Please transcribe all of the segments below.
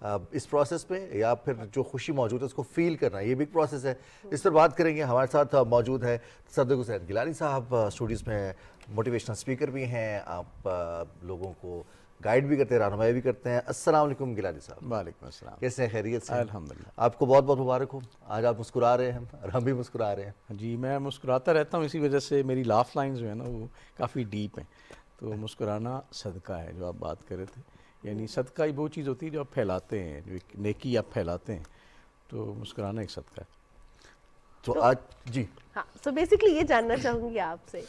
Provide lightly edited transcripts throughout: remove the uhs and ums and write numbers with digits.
اس process میں، یا پھر جو خوشی موجود ہے اس کو فیل کرنا، یہ بھی ایک پروسیس ہے. اس پر بات کریں گے. ہمارے ساتھ موجود ہے تصدق حسین گیلانی صاحب، اسٹوڈیوز میں موٹیویشنل اسپیکر بھی ہیں، آپ لوگوں کو گائیڈ بھی کرتے ہیں، رہنمائی بھی کرتے ہیں. السلام علیکم گیلانی صاحب. وعلیکم السلام. کیسے ہیں؟ خیریت سے؟ الحمدللہ. آپ کو بہت بہت مبارک ہو. آج آپ مسکرا رہے ہیں اور ہم بھی مسکرا رہے ہیں. جی میں مسکراتا رہتا ہوں، اسی وجہ سے میری لاف لائنز جو ہے نا وہ کافی ڈیپ ہیں. تو مسکرانا صدقہ ہے جو آپ بات کر رہے تھے، یعنی صدقہ ہی وہ چیز ہوتی ہے جو آپ پھیلاتے ہیں، جو ایک نیکی آپ پھیلاتے ہیں، تو مسکرانا ایک صدقہ ہے. تو آج جی ہاں، سو بیسکلی یہ جاننا چاہوں گی آپ سے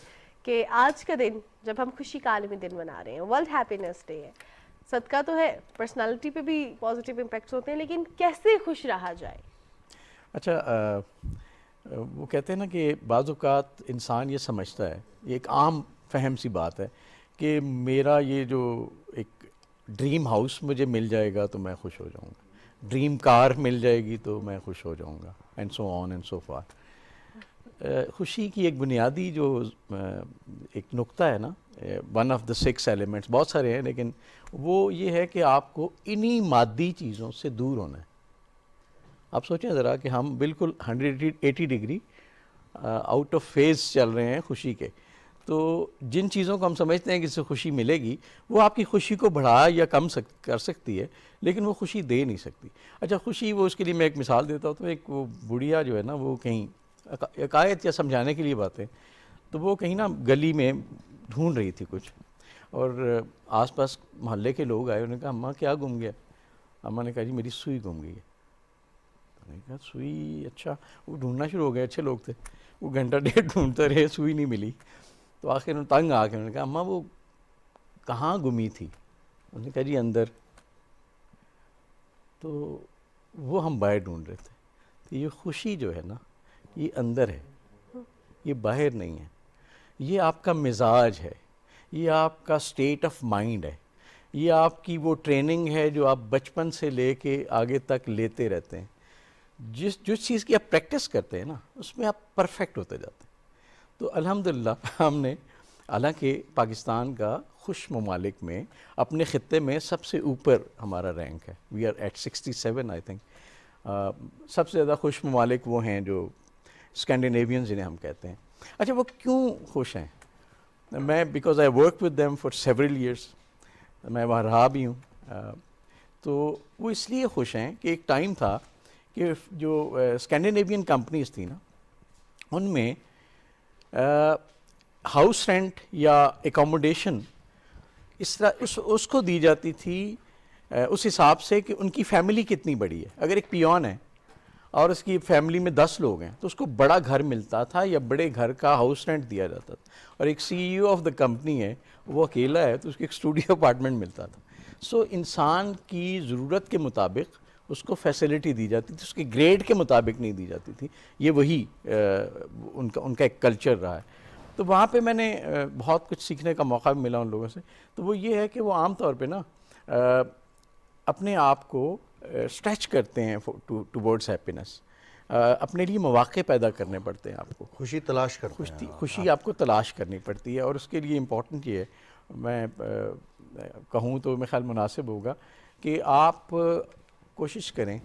کہ آج کا دن جب ہم خوشی کا عالمی دن منا رہے ہیں، ورلڈ ہیپینس ڈے ہے، صدقہ تو ہے، پرسنالٹی پہ بھی پازیٹیو امپیکٹس ہوتے ہیں، لیکن کیسے خوش رہا جائے؟ اچھا، وہ کہتے ہیں نا کہ بعض اوقات انسان یہ سمجھتا ہے، یہ ایک عام فہم سی بات ہے کہ میرا یہ جو ایک ڈریم ہاؤس مجھے مل جائے گا تو میں خوش ہو جاؤں گا، ڈریم کار مل جائے گی تو میں خوش ہو جاؤں گا، and so on and so far. خوشی کی ایک بنیادی جو ایک نقطہ ہے نا، ون آف دا 6 ایلیمنٹس، بہت سارے ہیں لیکن وہ یہ ہے کہ آپ کو انہی مادی چیزوں سے دور ہونا ہے. آپ سوچیں ذرا کہ ہم بالکل 180 ڈگری آؤٹ آف فیز چل رہے ہیں خوشی کے. تو جن چیزوں کو ہم سمجھتے ہیں کہ اس سے خوشی ملے گی، وہ آپ کی خوشی کو بڑھا یا کم کر سکتی ہے، لیکن وہ خوشی دے نہیں سکتی. اچھا، خوشی وہ اس کے لیے میں ایک مثال دیتا ہوں. تو ایک وہ بڑھیا جو ہے نا، وہ کہیں عقائد یا سمجھانے کے لیے باتیں، تو وہ کہیں نا گلی میں ڈھونڈ رہی تھی کچھ، اور آس پاس محلے کے لوگ آئے، انہوں نے کہا اماں کیا گم گیا؟ اماں نے کہا جی میری سوئی گم گئی ہے. میں نے کہا سوئی؟ اچھا. وہ ڈھونڈنا شروع ہو گئے، اچھے لوگ تھے، وہ گھنٹہ ڈیڑھ ڈھونڈتے رہے، سوئی نہیں ملی. تو آخر انہوں تنگ آ کے انہوں نے کہا اماں وہ کہاں گمی تھی؟ انہوں نے کہا جی اندر. تو وہ ہم باہر ڈھونڈ رہے تھے. تو یہ خوشی جو ہے نا، یہ اندر ہے، یہ باہر نہیں ہے. یہ آپ کا مزاج ہے، یہ آپ کا اسٹیٹ آف مائنڈ ہے، یہ آپ کی وہ ٹریننگ ہے جو آپ بچپن سے لے کے آگے تک لیتے رہتے ہیں. جس چیز کی آپ پریکٹس کرتے ہیں نا، اس میں آپ پرفیکٹ ہوتے جاتے ہیں. تو الحمدللہ ہم نے، حالانکہ پاکستان کا خوش ممالک میں اپنے خطے میں سب سے اوپر ہمارا رینک ہے، we are at 67 I think. سب سے زیادہ خوش ممالک وہ ہیں جو اسکینڈینیوینز جنہیں ہم کہتے ہیں. اچھا، وہ کیوں خوش ہیں؟ میں because I work with them for several years, میں وہاں رہا بھی ہوں. تو وہ اس لیے خوش ہیں کہ ایک ٹائم تھا کہ جو اسکینڈینیوین کمپنیز تھیں نا، ان میں ہاؤس رینٹ یا اکوموڈیشن اس طرح اس کو دی جاتی تھی اس حساب سے کہ ان کی فیملی کتنی بڑی ہے. اگر ایک پیون ہے اور اس کی فیملی میں 10 لوگ ہیں تو اس کو بڑا گھر ملتا تھا یا بڑے گھر کا ہاؤس رینٹ دیا جاتا تھا. اور ایک سی ای او آف دا کمپنی ہے، وہ اکیلا ہے، تو اس کو ایک اسٹوڈیو اپارٹمنٹ ملتا تھا. سو انسان کی ضرورت کے مطابق اس کو فیسلٹی دی جاتی تھی، اس کے گریڈ کے مطابق نہیں دی جاتی تھی. یہ وہی ان کا ایک کلچر رہا ہے. تو وہاں پہ میں نے بہت کچھ سیکھنے کا موقع بھی ملا ان لوگوں سے. تو وہ یہ ہے کہ وہ عام طور پہ نا اپنے آپ کو اسٹریچ کرتے ہیں ٹوورڈس ہیپینس. اپنے لیے مواقع پیدا کرنے پڑتے ہیں آپ کو، خوشی تلاش کرتے ہیں. خوشی آپ کو تلاش کرنی پڑتی ہے. اور اس کے لیے امپورٹنٹ یہ ہے، میں کہوں تو میرے خیال مناسب ہوگا کہ آپ کوشش کریں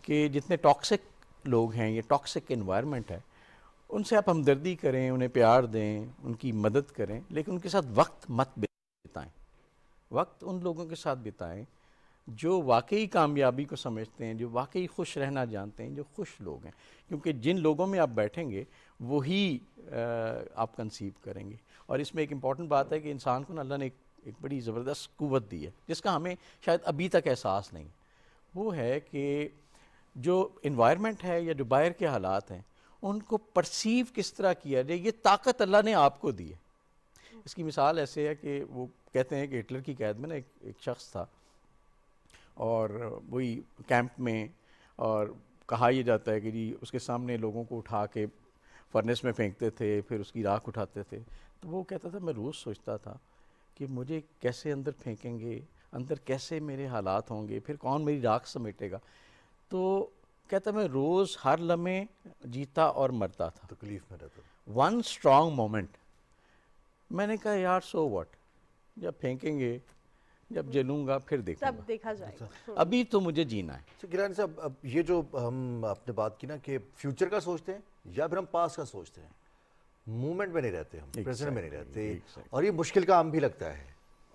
کہ جتنے ٹاکسک لوگ ہیں، یہ ٹاکسک انوائرمنٹ ہے، ان سے آپ ہمدردی کریں، انہیں پیار دیں، ان کی مدد کریں، لیکن ان کے ساتھ وقت مت بتائیں. وقت ان لوگوں کے ساتھ بتائیں جو واقعی کامیابی کو سمجھتے ہیں، جو واقعی خوش رہنا جانتے ہیں، جو خوش لوگ ہیں. کیونکہ جن لوگوں میں آپ بیٹھیں گے وہی آپ کنسیو کریں گے. اور اس میں ایک امپورٹنٹ بات ہے کہ انسان کو اللہ نے ایک بڑی زبردست قوت دی ہے جس کا ہمیں شاید ابھی تک احساس نہیں. وہ ہے کہ جو انوائرمنٹ ہے یا جو باہر کے حالات ہیں ان کو پرسیو کس طرح کیا جائے، یہ طاقت اللہ نے آپ کو دی ہے. اس کی مثال ایسے ہے کہ وہ کہتے ہیں کہ ہٹلر کی قید میں نا ایک شخص تھا، اور وہی کیمپ میں، اور کہا یہ جاتا ہے کہ جی اس کے سامنے لوگوں کو اٹھا کے فرنس میں پھینکتے تھے، پھر اس کی راکھ اٹھاتے تھے. تو وہ کہتا تھا میں روز سوچتا تھا کہ مجھے کیسے اندر پھینکیں گے، اندر کیسے میرے حالات ہوں گے، پھر کون میری راکھ سمیٹے گا. تو کہتا میں روز ہر لمحے جیتا اور مرتا تھا، تکلیف میں رہتا. One strong moment. میں نے کہا یار سو واٹ، جب پھینکیں گے جب جلوں گا پھر دیکھوں تب دیکھا جائے گا. گا، ابھی تو مجھے جینا ہے. گیلانی صاحب، اب یہ جو ہم آپ نے بات کی نا کہ فیوچر کا سوچتے ہیں یا پھر ہم پاسٹ کا سوچتے ہیں، مومنٹ میں نہیں رہتے، ہم پریزنٹ میں نہیں رہتے، اور یہ مشکل کام بھی لگتا ہے.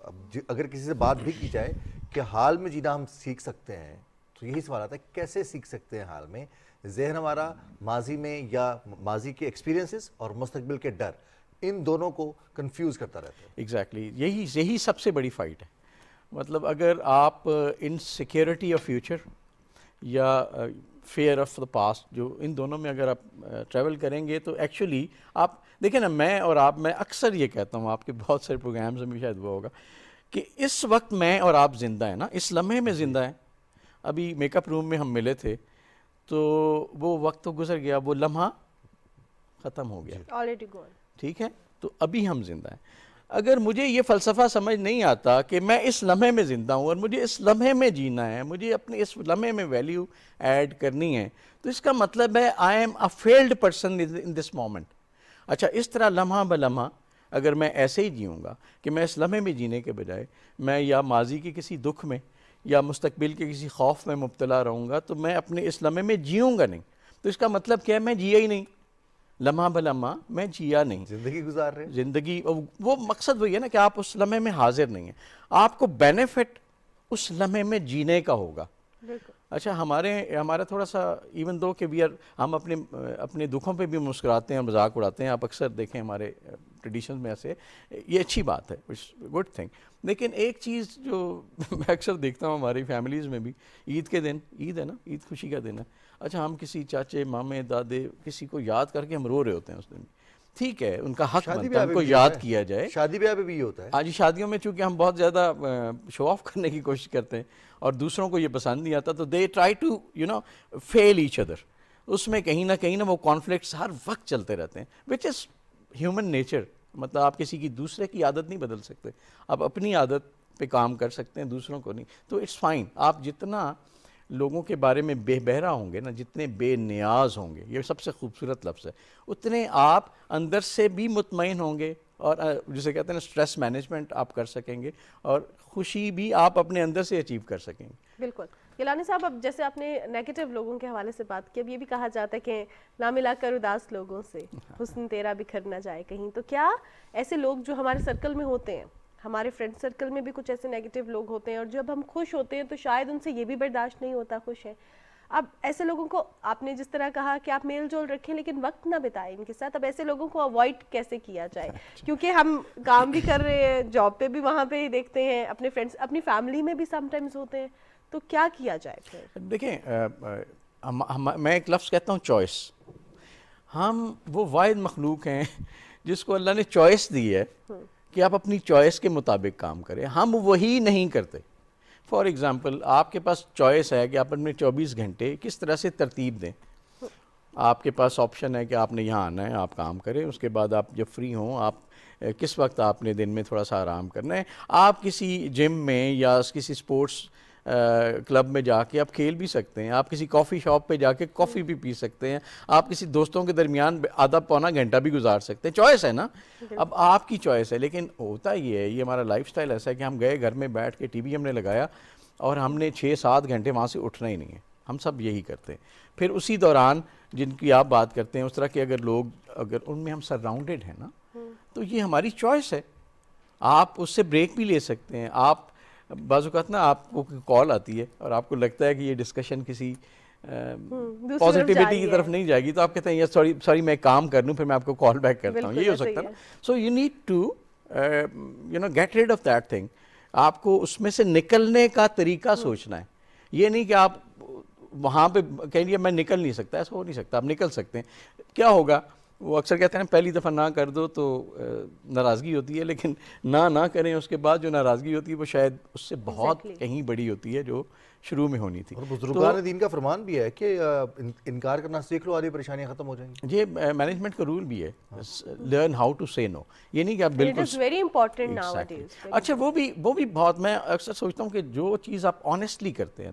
اب اگر کسی سے بات بھی کی جائے کہ حال میں جینا ہم سیکھ سکتے ہیں، تو یہی سوال آتا ہے کیسے سیکھ سکتے ہیں حال میں. ذہن ہمارا ماضی میں یا ماضی کے ایکسپیرینسز اور مستقبل کے ڈر، ان دونوں کو کنفیوز کرتا رہتا ہے. ایگزیکٹلی یہی سب سے بڑی فائٹ ہے. مطلب اگر آپ ان سیکیورٹی آف فیوچر یا فیئر آف دا پاسٹ، جو ان دونوں میں اگر آپ ٹریول کریں گے تو ایکچولی آپ دیکھیں نا، میں اکثر یہ کہتا ہوں، آپ کے بہت سارے پروگرامز میں شاید وہ ہوگا کہ اس وقت میں اور آپ زندہ ہیں نا، اس لمحے میں زندہ ہیں. ابھی میک اپ روم میں ہم ملے تھے تو وہ وقت تو گزر گیا، وہ لمحہ ختم ہو گیا، already gone. ٹھیک ہے. تو ابھی ہم زندہ ہیں. اگر مجھے یہ فلسفہ سمجھ نہیں آتا کہ میں اس لمحے میں زندہ ہوں اور مجھے اس لمحے میں جینا ہے، مجھے اپنے اس لمحے میں ویلیو ایڈ کرنی ہے، تو اس کا مطلب ہے I am a field person in this moment. اچھا، اس طرح لمحہ بلمحہ اگر میں ایسے ہی جیوں گا کہ میں اس لمحے میں جینے کے بجائے میں یا ماضی کے کسی دکھ میں یا مستقبل کے کسی خوف میں مبتلا رہوں گا، تو میں اپنے اس لمحے میں جیوں گا نہیں. تو اس کا مطلب کیا ہے؟ میں جیا ہی نہیں. لمحہ بلمحہ میں جیا نہیں، زندگی گزار رہے ہیں. زندگی وہ مقصد وہی ہے نا کہ آپ اس لمحے میں حاضر نہیں ہیں. آپ کو بینیفٹ اس لمحے میں جینے کا ہوگا. اچھا، ہمارا تھوڑا سا ایون دو کہ ہم اپنے دکھوں پہ بھی مسکراتے ہیں، مذاق اڑاتے ہیں. آپ اکثر دیکھیں ہمارے ٹریڈیشن میں ایسے، یہ اچھی بات ہے، گڈ تھنگ. لیکن ایک چیز جو میں اکثر دیکھتا ہوں ہماری فیملیز میں بھی، عید کے دن، عید ہے نا، عید خوشی کا دن ہے. اچھا، ہم کسی چاچے مامے دادے کسی کو یاد کر کے ہم رو رہے ہوتے ہیں اس دن. ٹھیک ہے، ان کا حق بنتا ہے ان کو یاد کیا جائے. شادی بیاہ پہ بھی یہ ہوتا ہے. آج شادیوں میں چونکہ ہم بہت زیادہ شو آف کرنے کی کوشش کرتے ہیں اور دوسروں کو یہ پسند نہیں آتا، تو they try to feel each other. اس میں کہیں نہ کہیں وہ کانفلکٹس ہر وقت چلتے رہتے ہیں، وچ از ہیومن نیچر. مطلب آپ کسی کی دوسرے کی عادت نہیں بدل سکتے، آپ اپنی عادت پہ کام کر سکتے ہیں، دوسروں کو نہیں. تو اٹس فائن. آپ جتنا لوگوں کے بارے میں بے بہرا ہوں گے نا، جتنے بے نیاز ہوں گے، یہ سب سے خوبصورت لفظ ہے، اتنے آپ اندر سے بھی مطمئن ہوں گے، اور جسے کہتے ہیں نا اسٹریس مینجمنٹ آپ کر سکیں گے، اور خوشی بھی آپ اپنے اندر سے اچیو کر سکیں گے. بالکل. گیلانی صاحب، اب جیسے آپ نے نیگیٹو لوگوں کے حوالے سے بات کی، اب یہ بھی کہا جاتا ہے کہ نہ ملا کر اداس لوگوں سے حسن تیرا بکھر نہ جائے کہیں. تو کیا ایسے لوگ جو ہمارے سرکل میں ہوتے ہیں، ہمارے فرینڈ سرکل میں بھی کچھ ایسے نیگیٹو لوگ ہوتے ہیں، اور جب ہم خوش ہوتے ہیں تو شاید ان سے یہ بھی برداشت نہیں ہوتا خوش ہے. اب ایسے لوگوں کو آپ نے جس طرح کہا کہ آپ میل جول رکھیں لیکن وقت نہ بتائیں ان کے ساتھ، اب ایسے لوگوں کو اوائڈ کیسے کیا جائے؟ کیونکہ ہم کام بھی کر رہے ہیں، جاب پہ بھی وہاں پہ دیکھتے ہیں، اپنے فرینڈس، اپنی فیملی میں بھی سم ٹائمز ہوتے ہیں، تو کیا کیا جائے پھر؟ دیکھیں، میں ایک لفظ کہتا ہوں چوائس. ہم وہ واحد مخلوق ہیں جس کو اللہ نے چوائس دی ہے کہ آپ اپنی چوائس کے مطابق کام کریں. ہم وہی نہیں کرتے. فار ایگزامپل، آپ کے پاس چوائس ہے کہ آپ اپنے 24 گھنٹے کس طرح سے ترتیب دیں. آپ کے پاس آپشن ہے کہ آپ نے یہاں آنا ہے، آپ کام کریں، اس کے بعد آپ جب فری ہوں آپ کس وقت آپ نے دن میں تھوڑا سا آرام کرنا ہے. آپ کسی جم میں یا کسی سپورٹس کلب میں جا کے آپ کھیل بھی سکتے ہیں، آپ کسی کافی شاپ پہ جا کے کافی بھی پی سکتے ہیں، آپ کسی دوستوں کے درمیان آدھا پونا گھنٹہ بھی گزار سکتے ہیں. چوائس ہے نا، اب آپ کی چوائس ہے. لیکن ہوتا یہ ہے، یہ ہمارا لائف سٹائل ایسا ہے کہ ہم گئے گھر میں بیٹھ کے ٹی وی ہم نے لگایا اور ہم نے 6-7 گھنٹے وہاں سے اٹھنا ہی نہیں ہے. ہم سب یہی کرتے ہیں. پھر اسی دوران جن کی آپ بات کرتے ہیں، اس طرح کے اگر لوگ، اگر ان میں ہم سراؤنڈڈ ہیں نا، تو یہ ہماری چوائس ہے. آپ اس سے بریک بھی لے سکتے ہیں. آپ بعض اوقات نا آپ کو کال آتی ہے اور آپ کو لگتا ہے کہ یہ ڈسکشن کسی پازیٹیوٹی کی طرف نہیں جائے گی، تو آپ کہتے ہیں یس سوری میں کام کر لوں، پھر میں آپ کو کال بیک کرتا ہوں. یہی ہو سکتا ہے نا. So you need to get rid of that thing. آپ کو اس میں سے نکلنے کا طریقہ سوچنا ہے. یہ نہیں کہ آپ وہاں پہ کہیں گے میں نکل نہیں سکتا. ایسا ہو نہیں سکتا. آپ نکل سکتے ہیں. کیا ہوگا؟ وہ اکثر کہتے ہیں پہلی دفعہ نہ کر دو تو ناراضگی ہوتی ہے، لیکن نہ کریں، اس کے بعد جو ناراضگی ہوتی ہے وہ شاید اس سے بہت کہیں بڑی ہوتی ہے جو شروع میں ہونی تھی. اور بزرگان دین کا فرمان بھی ہے کہ انکار کرنا سیکھ لو، آدھی پریشانیاں ختم ہو جائیں گی. یہ مینجمنٹ کا رول بھی ہے، لرن ہاؤ ٹو سے نو. یہ نہیں کہ آپ بالکل. اچھا، وہ بھی بہت، میں اکثر سوچتا ہوں کہ جو چیز آپ آنیسٹلی کرتے ہیں،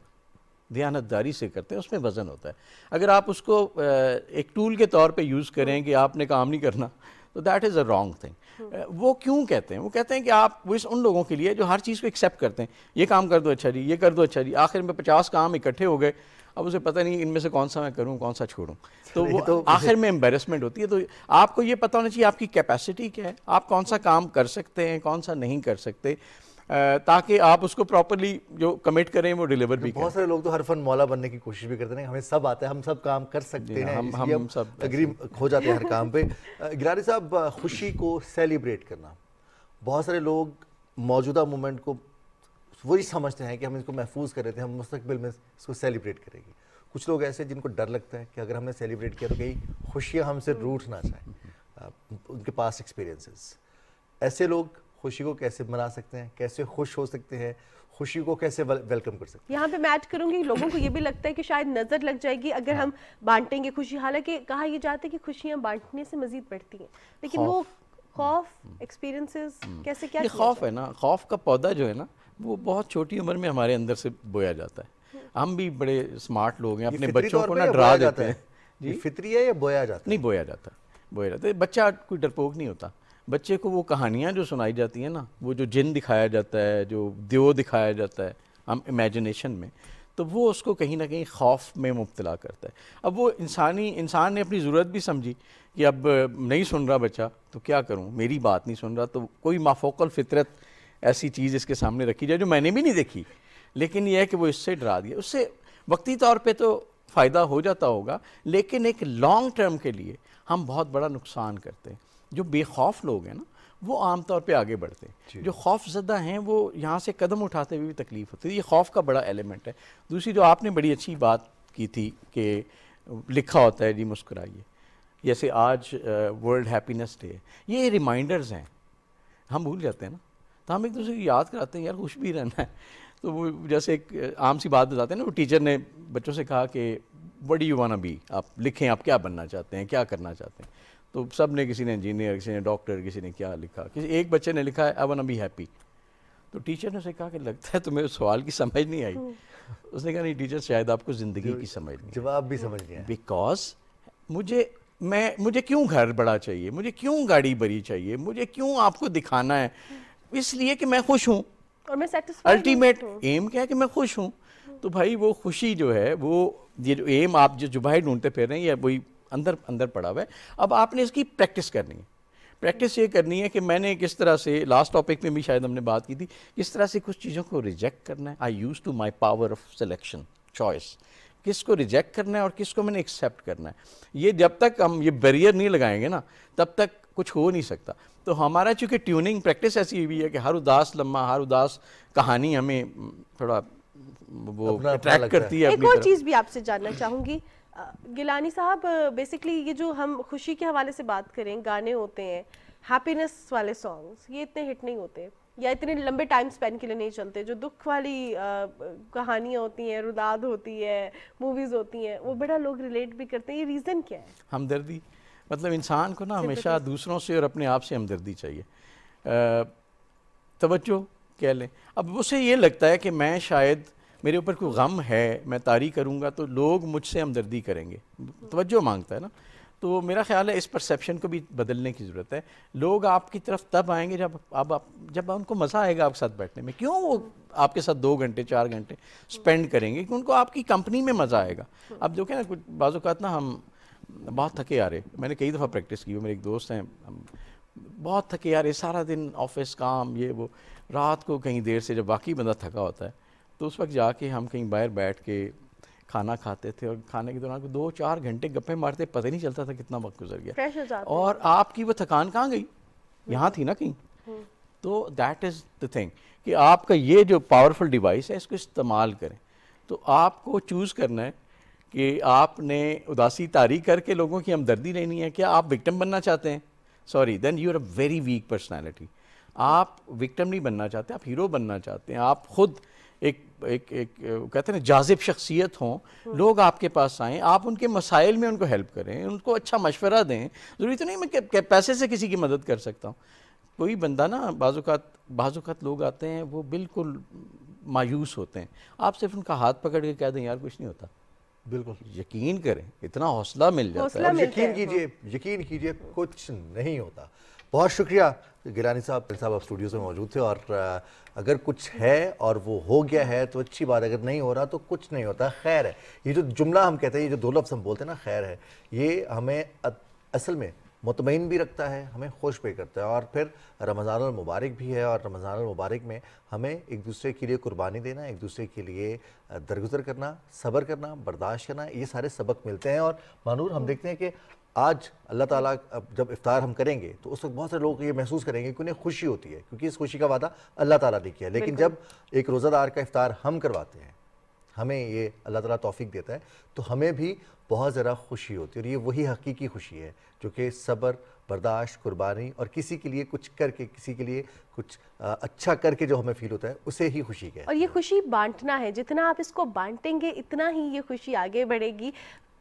دیانتداری سے کرتے ہیں، اس میں وزن ہوتا ہے. اگر آپ اس کو ایک ٹول کے طور پہ یوز کریں کہ آپ نے کام نہیں کرنا، تو that is a wrong thing. وہ کیوں کہتے ہیں؟ وہ کہتے ہیں کہ آپ وہ ان لوگوں کے لیے جو ہر چیز کو ایکسیپٹ کرتے ہیں, یہ کام کر دو اچھا جی, یہ کر دو اچھا جی, آخر میں 50 کام اکٹھے ہو گئے, اب اسے پتہ نہیں ان میں سے کون سا میں کروں کون سا چھوڑوں, تو وہ آخر میں امبیرسمنٹ ہوتی ہے. تو آپ کو یہ پتہ ہونا چاہیے آپ کی کیپیسٹی کیا ہے, آپ کون سا کام کر سکتے ہیں, کون سا نہیں کر سکتے, تاکہ آپ اس کو پراپرلی جو کمٹ کریں وہ ڈیلیور بھی کریں. بہت سارے لوگ تو ہر فن مولا بننے کی کوشش بھی کرتے ہیں, ہمیں سب آتا ہے, ہم سب کام کر سکتے ہیں, ہم سب اگری ہو جاتے ہیں ہر کام پہ. گیلانی صاحب, خوشی کو سیلیبریٹ کرنا, بہت سارے لوگ موجودہ مومنٹ کو وہی سمجھتے ہیں کہ ہم اس کو محفوظ کر رہے تھے, ہم مستقبل میں اس کو سیلیبریٹ کریں گے. کچھ لوگ ایسے جن کو ڈر لگتا ہے کہ اگر ہم نے سیلیبریٹ کیا تو کہیں خوشیاں ہم سے روٹ نہ جائیں, ان کے پاس ایکسپیرینسز. ایسے لوگ خوشی کو کیسے منا سکتے ہیں, کیسے خوش ہو سکتے ہیں, خوشی کو کیسے ویلکم کر سکتے ہیں؟ یہاں پہ میں ایڈ کروں گی, لوگوں کو یہ بھی لگتا ہے کہ شاید نظر لگ جائے گی اگر ہم بانٹیں گے خوشی, حالانکہ کہا یہ جاتا ہے کہ خوشیاں بانٹنے سے مزید بڑھتی ہیں, لیکن وہ خوف, ایکسپیرینسز, کیسے کیا یہ خوف ہے نا, خوف کا پودا جو ہے نا وہ بہت چھوٹی عمر میں ہمارے اندر سے بویا جاتا ہے. ہم بھی بڑے اسمارٹ لوگ ہیں, اپنے بچوں کو نا ڈرا دیتے ہیں. جی فطری ہے یا بویا جاتا ہے؟ نہیں, بویا جاتا ہے, بویا جاتا ہے. بچہ کوئی ڈرپوک نہیں ہوتا. بچے کو وہ کہانیاں جو سنائی جاتی ہیں نا, وہ جو جن دکھایا جاتا ہے, جو دیو دکھایا جاتا ہے ہم امیجنیشن میں, تو وہ اس کو کہیں نہ کہیں خوف میں مبتلا کرتا ہے. اب وہ انسان نے اپنی ضرورت بھی سمجھی کہ اب نہیں سن رہا بچہ تو کیا کروں, میری بات نہیں سن رہا, تو کوئی مافوق الفطرت ایسی چیز اس کے سامنے رکھی جائے جو میں نے بھی نہیں دیکھی, لیکن یہ ہے کہ وہ اس سے ڈرا دیا. اس سے وقتی طور پہ تو فائدہ ہو جاتا ہوگا, لیکن ایک لانگ ٹرم کے لیے ہم بہت بڑا نقصان کرتے ہیں. جو بے خوف لوگ ہیں نا وہ عام طور پہ آگے بڑھتے ہیں, جو خوف زدہ ہیں وہ یہاں سے قدم اٹھاتے ہوئے بھی تکلیف ہوتی ہے. یہ خوف کا بڑا ایلیمنٹ ہے. دوسری جو آپ نے بڑی اچھی بات کی تھی کہ لکھا ہوتا ہے جی مسکرائیے, جیسے آج ورلڈ ہیپینس ڈے ہے, یہ ریمائنڈرز ہیں, ہم بھول جاتے ہیں نا, تو ہم ایک دوسرے کو یاد کراتے ہیں یار خوش بھی رہنا ہے. تو وہ جیسے ایک عام سی بات بتاتے ہیں نا, وہ ٹیچر نے بچوں سے کہا کہ وٹ ڈو یو واننا بی, آپ لکھیں آپ کیا بننا چاہتے ہیں, کیا کرنا چاہتے ہیں. تو سب نے, کسی نے انجینئر, کسی نے ڈاکٹر, کسی نے کیا لکھا, کسی ایک بچے نے لکھا ہے آئی واننا بی ہیپی. تو ٹیچر نے اسے کہا کہ لگتا ہے تمہیں سوال کی سمجھ نہیں آئی. اس نے کہا نہیں ٹیچر, شاید آپ کو زندگی کی سمجھ نہیں, جواب بھی سمجھ گیا, بیکاز مجھے کیوں گھر بڑا چاہیے, مجھے کیوں گاڑی بڑی چاہیے, مجھے کیوں آپ کو دکھانا ہے, اس لیے کہ میں خوش ہوں, اور میں سیٹسفائیڈ, الٹیمیٹ ایم کیا ہے کہ میں خوش ہوں. تو بھائی وہ خوشی جو ہے, وہ یہ جو ایم آپ جو باہر ڈھونڈتے پھر رہے ہیں, یا وہی اندر پڑا ہوا ہے. اب آپ نے اس کی پریکٹس کرنی ہے. پریکٹس یہ کرنی ہے کہ میں نے کس طرح سے, لاسٹ ٹاپک میں بھی شاید ہم نے بات کی تھی, کس طرح سے کچھ چیزوں کو ریجیکٹ کرنا ہے. I use to my power of selection, choice, کس کو ریجیکٹ کرنا ہے اور کس کو میں نے ایکسیپٹ کرنا ہے. یہ جب تک ہم یہ بیریئر نہیں لگائیں گے نا تب تک کچھ ہو نہیں سکتا. تو ہمارا چونکہ ٹیوننگ پریکٹس ایسی ہوئی ہے کہ ہر اداس لمحہ, ہر اداس کہانی ہمیں تھوڑا وہ اٹریکٹ کرتی ہے. ایک اور چیز بھی آپ سے جاننا چاہوں گی گیلانی صاحب, بیسکلی یہ جو ہم خوشی کے حوالے سے بات کریں, گانے ہوتے ہیں ہیپینس والے سانگس, یہ اتنے ہٹ نہیں ہوتے یا اتنے لمبے ٹائم سپین کے لیے نہیں چلتے. جو دکھ والی کہانیاں ہوتی ہیں, روداد ہوتی ہے, موویز ہوتی ہیں, وہ بڑا لوگ ریلیٹ بھی کرتے ہیں. یہ ریزن کیا ہے؟ ہمدردی. مطلب انسان کو نا ہمیشہ دوسروں سے اور اپنے آپ سے ہمدردی چاہیے, توجہ کہہ لیں. اب اسے یہ لگتا ہے کہ میں شاید میرے اوپر کوئی غم ہے, میں طاری کروں گا تو لوگ مجھ سے ہمدردی کریں گے, توجہ مانگتا ہے نا. تو میرا خیال ہے اس پرسیپشن کو بھی بدلنے کی ضرورت ہے. لوگ آپ کی طرف تب آئیں گے جب ان کو مزہ آئے گا آپ کے ساتھ بیٹھنے میں. کیوں وہ آپ کے ساتھ 2 گھنٹے 4 گھنٹے سپینڈ کریں گے, کہ ان کو آپ کی کمپنی میں مزہ آئے گا. اب دیکھیں نا, کچھ بعض اوقات نا ہم بہت تھکے آ رہے, میں نے کئی دفعہ پریکٹس کی, میرے ایک دوست ہیں, ہم بہت تھکے آ رہے, سارا دن آفس کام یہ وہ, رات کو کہیں دیر سے جب واقعی بندہ تھکا ہوتا ہے تو اس وقت جا کے ہم کہیں باہر بیٹھ کے کھانا کھاتے تھے, اور کھانے کے دوران 2-4 گھنٹے گپے مارتے, پتہ نہیں چلتا تھا کتنا وقت گزر گیا. اور آپ کی وہ تھکان کہاں گئی, یہاں تھی نا کہیں. تو دیٹ از دا تھنگ کہ آپ کا یہ جو پاورفل ڈیوائس ہے اس کو استعمال کریں. تو آپ کو چوز کرنا ہے کہ آپ نے اداسی طاری کر کے لوگوں کی ہمدردی لینی ہے, کیا آپ وکٹم بننا چاہتے ہیں, sorry then you are a very weak personality. آپ وکٹم نہیں بننا چاہتے, آپ ہیرو بننا چاہتے ہیں, آپ خود ایک کہتے ہیں نا جاذب شخصیت ہوں, لوگ آپ کے پاس آئیں, آپ ان کے مسائل میں ان کو ہیلپ کریں, ان کو اچھا مشورہ دیں. ضروری تو نہیں میں کہ پیسے سے کسی کی مدد کر سکتا ہوں. کوئی بندہ نا بعض اوقات لوگ آتے ہیں وہ بالکل مایوس ہوتے ہیں, آپ صرف ان کا ہاتھ پکڑ کے کہہ دیں یار کچھ نہیں ہوتا, بالکل یقین کریں اتنا حوصلہ مل جاتا ہے. یقین کیجئے کچھ نہیں ہوتا. بہت شکریہ گیلانی صاحب آپ اسٹوڈیوز میں موجود تھے. اور اگر کچھ ہے اور وہ ہو گیا ہے تو اچھی بات, اگر نہیں ہو رہا تو کچھ نہیں ہوتا, خیر ہے. یہ جو جملہ ہم کہتے ہیں, یہ جو 2 لفظ ہم بولتے ہیں نا, خیر ہے, یہ ہمیں اصل میں مطمئن بھی رکھتا ہے, ہمیں خوش بھی کرتا ہے. اور پھر رمضان المبارک بھی ہے, اور رمضان المبارک میں ہمیں ایک دوسرے کے لیے قربانی دینا, ایک دوسرے کے لیے درگزر کرنا, صبر کرنا, برداشت کرنا, یہ سارے سبق ملتے ہیں. اور مانور ہم دیکھتے ہیں کہ آج اللہ تعالیٰ جب افطار ہم کریں گے تو اس وقت بہت سے لوگ یہ محسوس کریں گے کہ انہیں خوشی ہوتی ہے, کیونکہ اس خوشی کا وعدہ اللہ تعالیٰ نے کیا. لیکن جب ایک روزہ دار کا افطار ہم کرواتے ہیں, ہمیں یہ اللہ تعالیٰ توفیق دیتا ہے, تو ہمیں بھی بہت ذرا خوشی ہوتی ہے. اور یہ وہی حقیقی خوشی ہے جو کہ صبر, برداشت, قربانی اور کسی کے لیے کچھ کر کے, کسی کے لیے کچھ اچھا کر کے جو ہمیں فیل ہوتا ہے, اسے ہی خوشی کہتے ہیں. اور یہ خوشی بانٹنا ہے, جتنا آپ اس کو بانٹیں گے اتنا ہی یہ خوشی آگے بڑھے گی.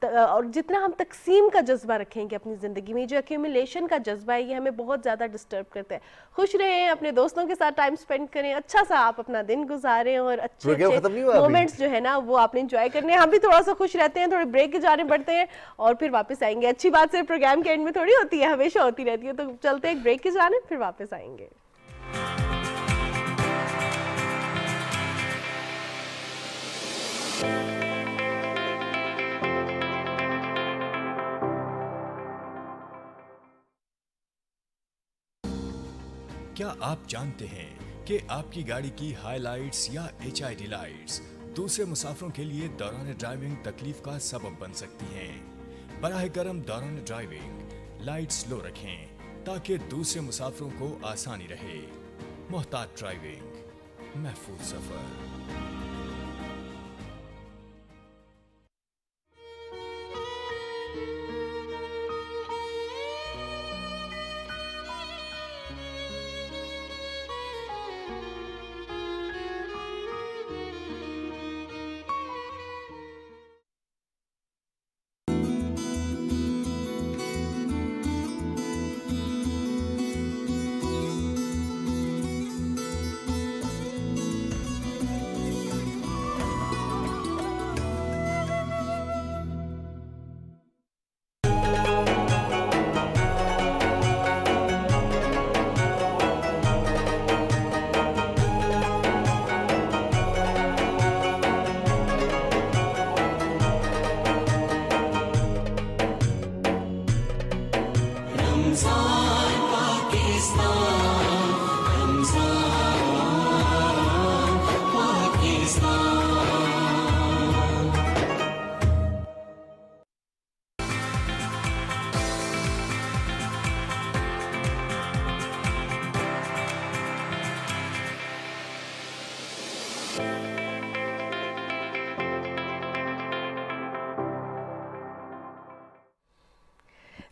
اور جتنا ہم تقسیم کا جذبہ رکھیں گے اپنی زندگی میں, جو ایکیومولیشن کا جذبہ ہے, یہ ہمیں بہت زیادہ ڈسٹرب کرتا ہے. خوش رہیں, اپنے دوستوں کے ساتھ ٹائم سپینڈ کریں, اچھا سا آپ اپنا دن گزاریں, اور اچھے مومنٹس جو ہے نا وہ آپ نے انجوائے کرنے ہیں. ہم بھی تھوڑا سا خوش رہتے ہیں, تھوڑے بریک کے جانے پڑتے ہیں اور پھر واپس آئیں گے. اچھی بات صرف پروگرام کے اینڈ میں تھوڑی ہوتی ہے, ہمیشہ ہوتی رہتی ہے. تو چلتے ہیں ایک بریک کے جانے, پھر واپس آئیں گے. کیا آپ جانتے ہیں کہ آپ کی گاڑی کی ہائی لائٹس یا HID لائٹس دوسرے مسافروں کے لیے دوران ڈرائیونگ تکلیف کا سبب بن سکتی ہیں؟ براہ کرم دوران ڈرائیونگ لائٹس لو رکھیں تاکہ دوسرے مسافروں کو آسانی رہے. محتاط ڈرائیونگ, محفوظ سفر.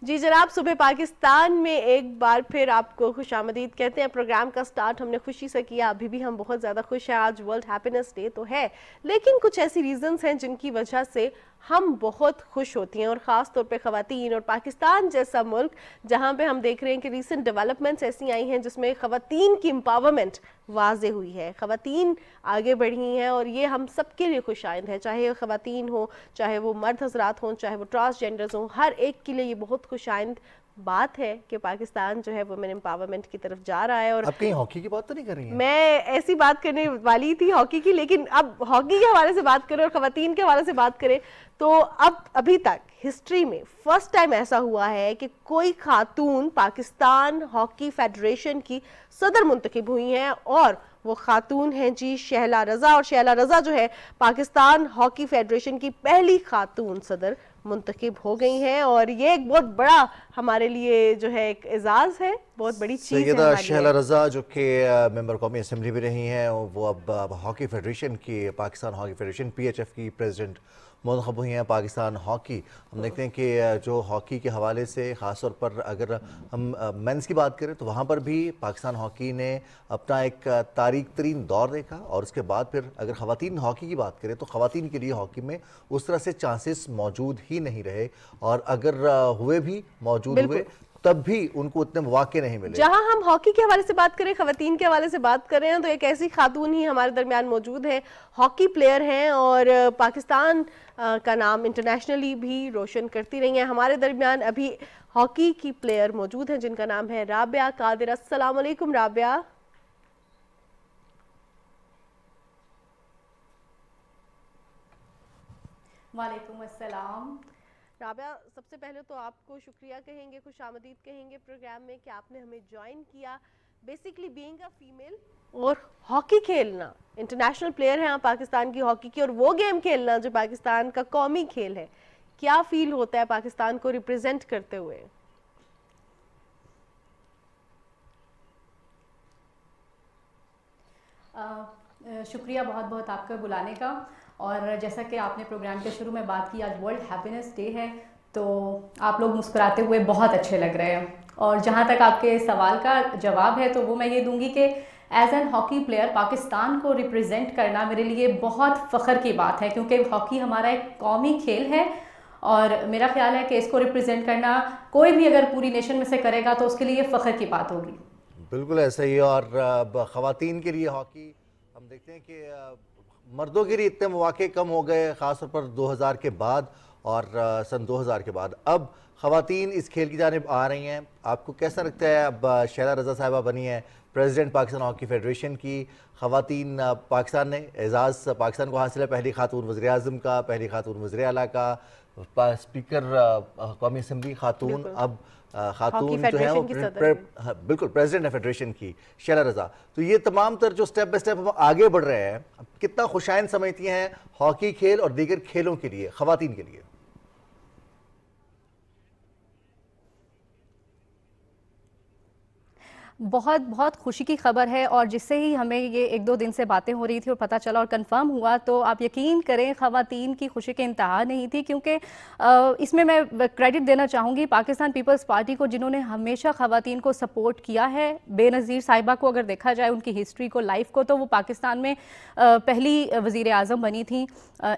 جی جناب, صبح پاکستان میں ایک بار پھر آپ کو خوش آمدید کہتے ہیں. پروگرام کا سٹارٹ ہم نے خوشی سے کیا, ابھی بھی ہم بہت زیادہ خوش ہیں. آج ورلڈ ہیپینس ڈے تو ہے, لیکن کچھ ایسی ریزنز ہیں جن کی وجہ سے ہم بہت خوش ہوتی ہیں, اور خاص طور پہ خواتین. اور پاکستان جیسا ملک جہاں پہ ہم دیکھ رہے ہیں کہ ریسنٹ ڈیولپمنٹس ایسی آئی ہیں جس میں خواتین کی امپاورمنٹ واضح ہوئی ہے, خواتین آگے بڑھی ہیں, اور یہ ہم سب کے لیے خوش آئند ہے, چاہے خواتین ہوں, چاہے وہ مرد حضرات ہوں, چاہے وہ ٹرانسجینڈرز ہوں, ہر ایک کے لیے یہ بہت خوش آئند بات ہے کہ پاکستان جو ہے وومن امپاورمنٹ کی طرف جا رہا ہے. اور آپ کہیں ہاکی کی بات تو نہیں کر رہی ہیں؟ میں ایسی بات کرنے والی تھی ہاکی کی, لیکن اب ہاکی کے حوالے سے بات کریں اور خواتین کے حوالے سے بات کریں تو ابھی تک ہسٹری میں فرسٹ ٹائم ایسا ہوا ہے کہ کوئی خاتون پاکستان ہاکی فیڈریشن کی صدر منتخب ہوئی ہیں, اور وہ خاتون ہیں جی شہلا رضا. اور شہلا رضا جو ہے پاکستان ہاکی فیڈریشن کی پہلی خاتون صدر منتخب ہو گئی ہیں, اور یہ ایک بہت بڑا ہمارے لیے جو ہے ایک اعزاز ہے, بہت بڑی چیز ہے. سیدہ شہلا رضا جو کہ ممبر قومی اسمبلی بھی رہی ہیں, وہ اب ہاکی فیڈریشن کی, پاکستان ہاکی فیڈریشن PHF کی پریزیڈنٹ منتخب ہوئی ہیں. پاکستان ہاکی ہم دیکھتے ہیں کہ جو ہاکی کے حوالے سے خاص طور پر اگر ہم مینس کی بات کریں تو وہاں پر بھی پاکستان ہاکی نے اپنا ایک تاریخ ترین دور دیکھا, اور اس کے بعد پھر اگر خواتین ہاکی کی بات کریں تو خواتین کے لیے ہاکی میں اس طرح سے چانسز موجود ہی نہیں رہے, اور اگر ہوئے بھی موجود ہوئے تب بھی ان کو اتنے مواقع نہیں ملے. جہاں ہم ہاکی کے حوالے سے بات کریں, خواتین کے حوالے سے بات کر رہے ہیں, تو ایک ایسی خاتون ہی ہمارے درمیان موجود ہے, ہاکی پلیئر ہیں اور پاکستان کا نام انٹرنیشنلی بھی روشن کرتی رہی ہیں. ہمارے درمیان ابھی ہاکی کی پلیئر موجود ہیں جن کا نام ہے رابعہ قادر. السلام علیکم رابعہ. وعلیکم السلام. رابعہ, سب سے پہلے تو آپ کو شکریہ کہیں گے, خوش آمدید کہیں گے پروگرام میں کہ آپ نے ہمیں جوائن کیا. بیسیکلی بینگ اے فیمیل اور ہاکی کھیلنا, انٹرنیشنل پلیئر ہیں آپ پاکستان کی ہاکی کی, اور وہ گیم کھیلنا جو پاکستان کا قومی کھیل ہے, کیا فیل ہوتا ہے پاکستان کو ریپرزینٹ کرتے ہوئے؟ شکریہ بہت بہت آپ کا بلانے کا. اور جیسا کہ آپ نے پروگرام کے شروع میں بات کی, آج ورلڈ ہیپینس ڈے ہے, تو آپ لوگ مسکراتے ہوئے بہت اچھے لگ رہے ہیں. اور جہاں تک آپ کے سوال کا جواب ہے تو وہ میں یہ دوں گی کہ as an hockey player Pakistan کو ریپرزینٹ کرنا میرے لیے بہت فخر کی بات ہے, کیونکہ ہاکی ہمارا ایک قومی کھیل ہے, اور میرا خیال ہے کہ اس کو ریپرزینٹ کرنا کوئی بھی اگر پوری نیشن میں سے کرے گا تو اس کے لیے فخر کی بات ہوگی. بالکل ایسا ہی. اور خواتین کے لیے ہاکی ہم دیکھتے ہیں کہ مردوں کے لیے اتنے مواقع کم ہو گئے, خاص طور پر 2000 کے بعد اور سن 2000 کے بعد. اب خواتین اس کھیل کی جانب آ رہی ہیں. آپ کو کیسا لگتا ہے, اب شہلا رضا صاحبہ بنی ہے پریزیڈنٹ پاکستان ہاکی فیڈریشن کی, خواتین پاکستان نے اعزاز پاکستان کو حاصل ہے, پہلی خاتون وزیر اعظم کا, پہلی خاتون وزیر اعلیٰ کا, اسپیکر قومی اسمبلی خاتون, اب خاتون جو ہے وہ بالکل پریزیڈنٹ ہے فیڈریشن کی, شہلا رضا. تو یہ تمام تر جو سٹیپ بائی سٹیپ ہم آگے بڑھ رہے ہیں, کتنا خوشائن سمجھتی ہیں ہاکی کھیل اور دیگر کھیلوں کے لیے, خواتین کے لیے؟ بہت بہت خوشی کی خبر ہے, اور جس سے ہی ہمیں یہ ایک دو دن سے باتیں ہو رہی تھی اور پتہ چلا اور کنفرم ہوا, تو آپ یقین کریں خواتین کی خوشی کے انتہا نہیں تھی. کیونکہ اس میں کریڈٹ دینا چاہوں گی پاکستان پیپلز پارٹی کو, جنہوں نے ہمیشہ خواتین کو سپورٹ کیا ہے. بے نظیر صاحبہ کو اگر دیکھا جائے, ان کی ہسٹری کو, لائف کو, تو وہ پاکستان میں پہلی وزیر اعظم بنی تھیں,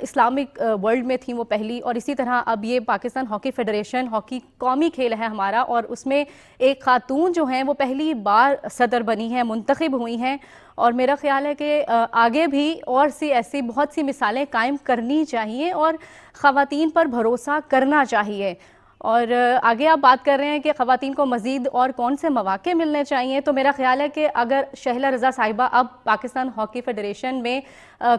اسلامک ورلڈ میں تھیں وہ پہلی. اور اسی طرح اب یہ پاکستان ہاکی فیڈریشن, ہاکی قومی کھیل ہے ہمارا, اور اس میں ایک خاتون جو ہیں وہ پہلی بار صدر بنی ہیں, منتخب ہوئی ہیں. اور میرا خیال ہے کہ آگے بھی اور سی ایسی بہت سی مثالیں قائم کرنی چاہیے اور خواتین پر بھروسہ کرنا چاہیے. اور آگے آپ بات کر رہے ہیں کہ خواتین کو مزید اور کون سے مواقع ملنے چاہیے, تو میرا خیال ہے کہ اگر شہلا رضا صاحبہ اب پاکستان ہاکی فیڈریشن میں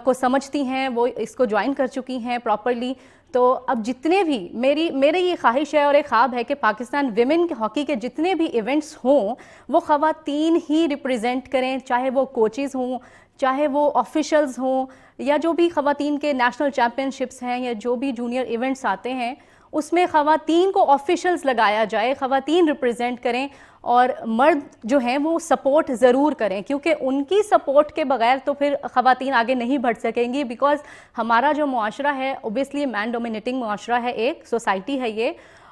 کو سمجھتی ہیں, وہ اس کو جوائن کر چکی ہیں پراپرلی, تو اب جتنے بھی میری یہ خواہش ہے اور ایک خواب ہے کہ پاکستان ویمن ہاکی کے جتنے بھی ایونٹس ہوں وہ خواتین ہی ریپرزینٹ کریں, چاہے وہ کوچز ہوں, چاہے وہ آفیشلز ہوں, یا جو بھی خواتین کے نیشنل چیمپئن شپس ہیں, یا جو بھی جونیئر ایونٹس آتے ہیں اس میں خواتین کو آفیشلز لگایا جائے, خواتین ریپرزینٹ کریں, اور مرد جو ہیں وہ سپورٹ ضرور کریں, کیونکہ ان کی سپورٹ کے بغیر تو پھر خواتین آگے نہیں بڑھ سکیں گی. بیکاز ہمارا جو معاشرہ ہے اوبیسلی مین ڈومینیٹنگ معاشرہ ہے, ایک سوسائٹی ہے یہ,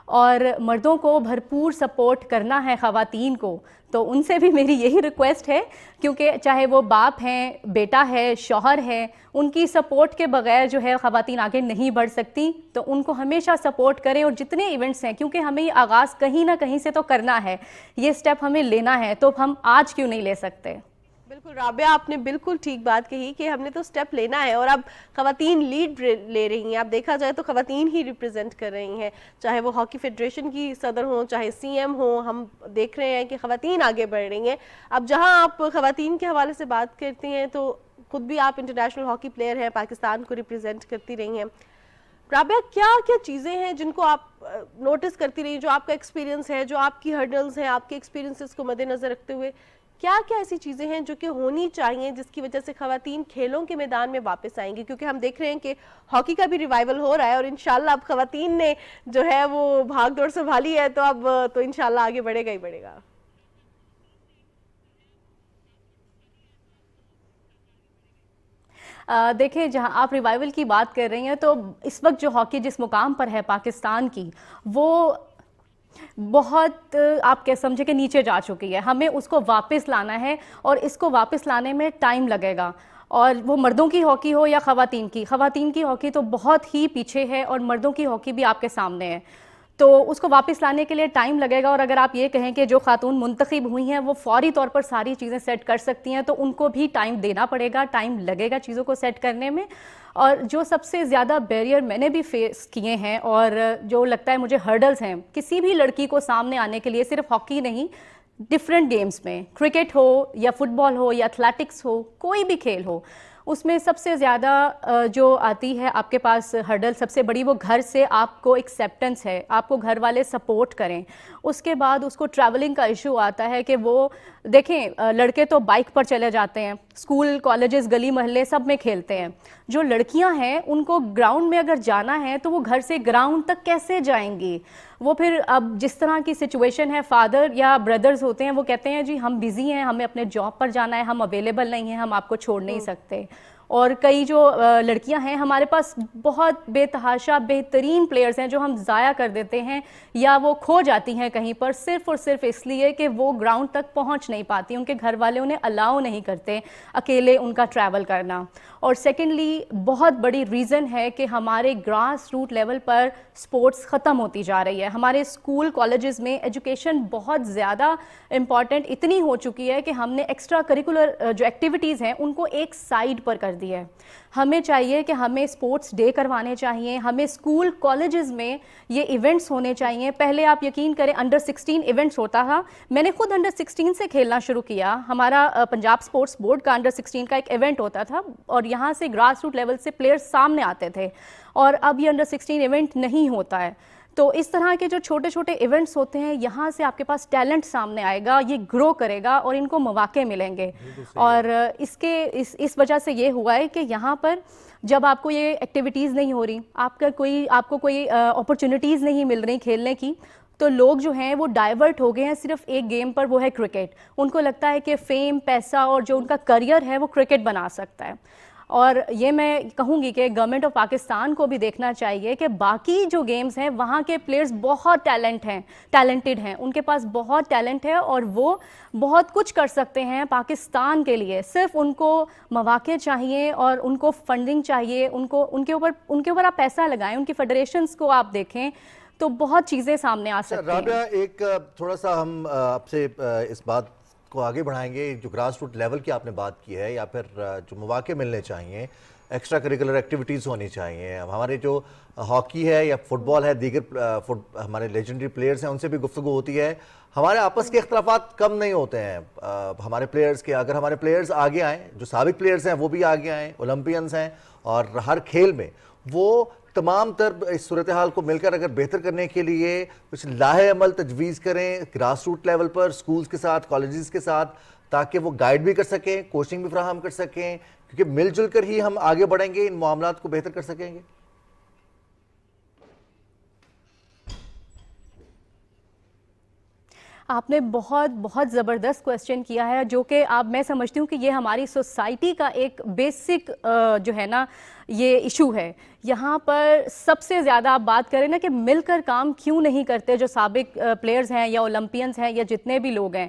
اور مردوں کو بھرپور سپورٹ کرنا ہے خواتین کو. تو ان سے بھی میری یہی ریکویسٹ ہے, کیونکہ چاہے وہ باپ ہیں, بیٹا ہے, شوہر ہے, ان کی سپورٹ کے بغیر جو ہے خواتین آگے نہیں بڑھ سکتی. تو ان کو ہمیشہ سپورٹ کریں, اور جتنے ایونٹس ہیں, کیونکہ ہمیں یہ آغاز کہیں نہ کہیں سے تو کرنا ہے, یہ سٹیپ ہمیں لینا ہے, تو ہم آج کیوں نہیں لے سکتے. بالکل رابعہ, آپ نے بالکل ٹھیک بات کہی کہ ہم نے تو سٹیپ لینا ہے, اور اب خواتین لیڈ لے رہی ہیں. اب دیکھا جائے تو خواتین ہی ریپرزینٹ کر رہی ہیں, چاہے وہ ہاکی فیڈریشن کی صدر ہوں, چاہے سی ایم ہوں. ہم دیکھ رہے ہیں کہ خواتین آگے بڑھ رہی ہیں. اب جہاں آپ خواتین کے حوالے سے بات کرتی ہیں, تو خود بھی آپ انٹرنیشنل ہاکی پلیئر ہیں, پاکستان کو ریپرزینٹ کرتی رہی ہیں. رابعہ, کیا کیا چیزیں ہیں جن کو آپ نوٹس کرتی رہی, جو آپ کا ایکسپیرینس ہے, جو آپ کی ہرڈلز ہیں, آپ کے ایکسپیرینسز کو مد نظر رکھتے ہوئے کیا کیا ایسی چیزیں ہیں جو کہ ہونی چاہیے جس کی وجہ سے خواتین کھیلوں کے میدان میں واپس آئیں گی؟ کیونکہ ہم دیکھ رہے ہیں کہ ہاکی کا بھی ریوائول ہو رہا ہے, اور انشاءاللہ اب خواتین نے جو ہے وہ بھاگ دوڑ سنبھالی ہے, تو اب تو انشاءاللہ آگے بڑھے گا ہی بڑھے گا. دیکھیں, جہاں آپ ریوائول کی بات کر رہی ہیں, تو اس وقت جو ہاکی جس مقام پر ہے پاکستان کی, وہ بہت آپ کہہ سمجھے کہ نیچے جا چکی ہے. ہمیں اس کو واپس لانا ہے, اور اس کو واپس لانے میں ٹائم لگے گا. اور وہ مردوں کی ہاکی ہو یا خواتین کی ہاکی تو بہت ہی پیچھے ہے, اور مردوں کی ہاکی بھی آپ کے سامنے ہے. تو اس کو واپس لانے کے لیے ٹائم لگے گا. اور اگر آپ یہ کہیں کہ جو خاتون منتخب ہوئی ہیں وہ فوری طور پر ساری چیزیں سیٹ کر سکتی ہیں, تو ان کو بھی ٹائم دینا پڑے گا, ٹائم لگے گا چیزوں کو سیٹ کرنے میں. اور جو سب سے زیادہ بیریئر میں نے بھی فیس کیے ہیں اور جو لگتا ہے مجھے ہرڈلز ہیں کسی بھی لڑکی کو سامنے آنے کے لیے, صرف ہاکی نہیں, ڈفرینٹ گیمز میں, کرکٹ ہو یا فٹ بال ہو یا ایتھلیٹکس ہو, کوئی بھی کھیل ہو, اس میں سب سے زیادہ جو آتی ہے آپ کے پاس ہرڈل سب سے بڑی, وہ گھر سے آپ کو ایکسیپٹنس ہے, آپ کو گھر والے سپورٹ کریں. اس کے بعد اس کو ٹریولنگ کا ایشو آتا ہے کہ وہ دیکھیں لڑکے تو بائک پر چلے جاتے ہیں, اسکول کالجز گلی محلے سب میں کھیلتے ہیں, جو لڑکیاں ہیں ان کو گراؤنڈ میں اگر جانا ہے تو وہ گھر سے گراؤنڈ تک کیسے جائیں گی؟ وہ پھر اب جس طرح کی سچویشن ہے, فادر یا بردرز ہوتے ہیں وہ کہتے ہیں جی ہم بیزی ہیں, ہمیں اپنے جاب پر جانا ہے, ہم اویلیبل نہیں ہیں, ہم آپ کو چھوڑ نہیں سکتے. اور کئی جو لڑکیاں ہیں ہمارے پاس بہت بے تحاشا بہترین پلیئرز ہیں جو ہم ضائع کر دیتے ہیں یا وہ کھو جاتی ہیں کہیں پر صرف اور صرف اس لیے کہ وہ گراؤنڈ تک پہنچ نہیں پاتی, ان کے گھر والے انہیں الاؤ نہیں کرتے اکیلے ان کا ٹریول کرنا. اور سیکنڈلی بہت بڑی ریزن ہے کہ ہمارے گراس روٹ لیول پر سپورٹس ختم ہوتی جا رہی ہے. ہمارے اسکول کالجز میں ایجوکیشن بہت زیادہ امپورٹنٹ اتنی ہو چکی ہے کہ ہم نے ایکسٹرا کریکولر جو ایکٹیویٹیز ہیں ان کو ایک سائڈ پر کر دی ہے. ہمیں چاہیے کہ ہمیں اسپورٹس ڈے کروانے چاہیے, ہمیں اسکول کالجز میں یہ ایونٹس ہونے چاہیے. پہلے آپ یقین کریں انڈر 16 ایونٹس ہوتا تھا, میں نے خود انڈر 16 سے کھیلنا شروع کیا. ہمارا پنجاب اسپورٹس بورڈ کا انڈر 16 کا ایک ایونٹ ہوتا تھا اور یہاں سے گراس روٹ لیول سے پلیئرز سامنے آتے تھے, اور اب یہ انڈر 16 ایونٹ نہیں ہوتا ہے. تو اس طرح کے جو چھوٹے چھوٹے ایونٹس ہوتے ہیں یہاں سے آپ کے پاس ٹیلنٹ سامنے آئے گا, یہ گرو کرے گا اور ان کو مواقع ملیں گے. اور اس وجہ سے یہ ہوا ہے کہ یہاں پر جب آپ کو یہ ایکٹیویٹیز نہیں ہو رہی, آپ کو کوئی اپرچونیٹیز نہیں مل رہی کھیلنے کی, تو لوگ جو ہیں وہ ڈائیورٹ ہو گئے ہیں صرف ایک گیم پر, وہ ہے کرکٹ. ان کو لگتا ہے کہ فیم, پیسہ اور جو ان کا کریئر ہے وہ کرکٹ بنا سکتا ہے. اور یہ میں کہوں گی کہ گورنمنٹ آف پاکستان کو بھی دیکھنا چاہیے کہ باقی جو گیمز ہیں وہاں کے پلیئرز بہت ٹیلنٹڈ ہیں, ان کے پاس بہت ٹیلنٹ ہے اور وہ بہت کچھ کر سکتے ہیں پاکستان کے لیے. صرف ان کو مواقع چاہیے اور ان کو فنڈنگ چاہیے, ان کے اوپر آپ پیسہ لگائیں, ان کی فیڈریشنز کو آپ دیکھیں تو بہت چیزیں سامنے آ سکتی ہیں. رابعہ, ایک تھوڑا سا ہم آپ سے اس بات کو آگے بڑھائیں گے, جو گراس روٹ لیول کی آپ نے بات کی ہے, یا پھر جو مواقع ملنے چاہیے, ایکسٹرا کریکولر ایکٹیویٹیز ہونی چاہیے. ہمارے جو ہاکی ہے یا فٹ بال ہے, دیگر ہمارے لیجنڈری پلیئرز ہیں, ان سے بھی گفتگو ہوتی ہے. ہمارے آپس کے اختلافات کم نہیں ہوتے ہیں ہمارے پلیئرز کے. اگر ہمارے پلیئرز آگے آئیں, جو سابق پلیئرز ہیں وہ بھی آگے آئیں, اولمپئنز ہیں, اور ہر کھیل میں وہ تمام تر اس صورتحال کو مل کر اگر بہتر کرنے کے لیے کچھ لاہے عمل تجویز کریں گراس روٹ لیول پر سکولز کے ساتھ, کالجز کے ساتھ, تاکہ وہ گائیڈ بھی کر سکیں, کوچنگ بھی فراہم کر سکیں, کیونکہ مل جل کر ہی ہم آگے بڑھیں گے, ان معاملات کو بہتر کر سکیں گے. آپ نے بہت زبردست کویسچن کیا ہے, جو کہ میں سمجھتی ہوں کہ یہ ہماری سوسائٹی کا ایک بیسک جو ہے نا یہ ایشو ہے. یہاں پر سب سے زیادہ آپ بات کریں نا کہ مل کر کام کیوں نہیں کرتے جو سابق پلیئرز ہیں یا اولمپئنز ہیں یا جتنے بھی لوگ ہیں.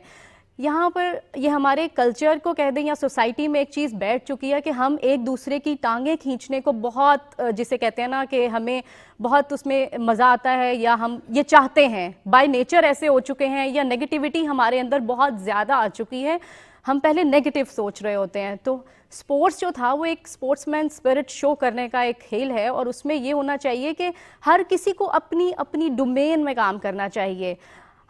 یہاں پر یہ ہمارے کلچر کو کہہ دیں یا سوسائٹی میں ایک چیز بیٹھ چکی ہے کہ ہم ایک دوسرے کی ٹانگیں کھینچنے کو بہت, جسے کہتے ہیں نا کہ ہمیں بہت اس میں مزہ آتا ہے, یا ہم یہ چاہتے ہیں, بائی نیچر ایسے ہو چکے ہیں, یا نیگیٹیوٹی ہمارے اندر بہت زیادہ آ چکی ہے, ہم پہلے نیگیٹو سوچ رہے ہوتے ہیں. تو سپورٹس جو تھا وہ ایک سپورٹس مین اسپرٹ شو کرنے کا ایک کھیل ہے, اور اس میں یہ ہونا چاہیے کہ ہر کسی کو اپنی ڈومین میں کام کرنا چاہیے.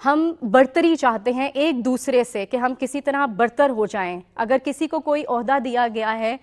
ہم برتری چاہتے ہیں ایک دوسرے سے کہ ہم کسی طرح برتر ہو جائیں. اگر کسی کو کوئی عہدہ دیا گیا ہے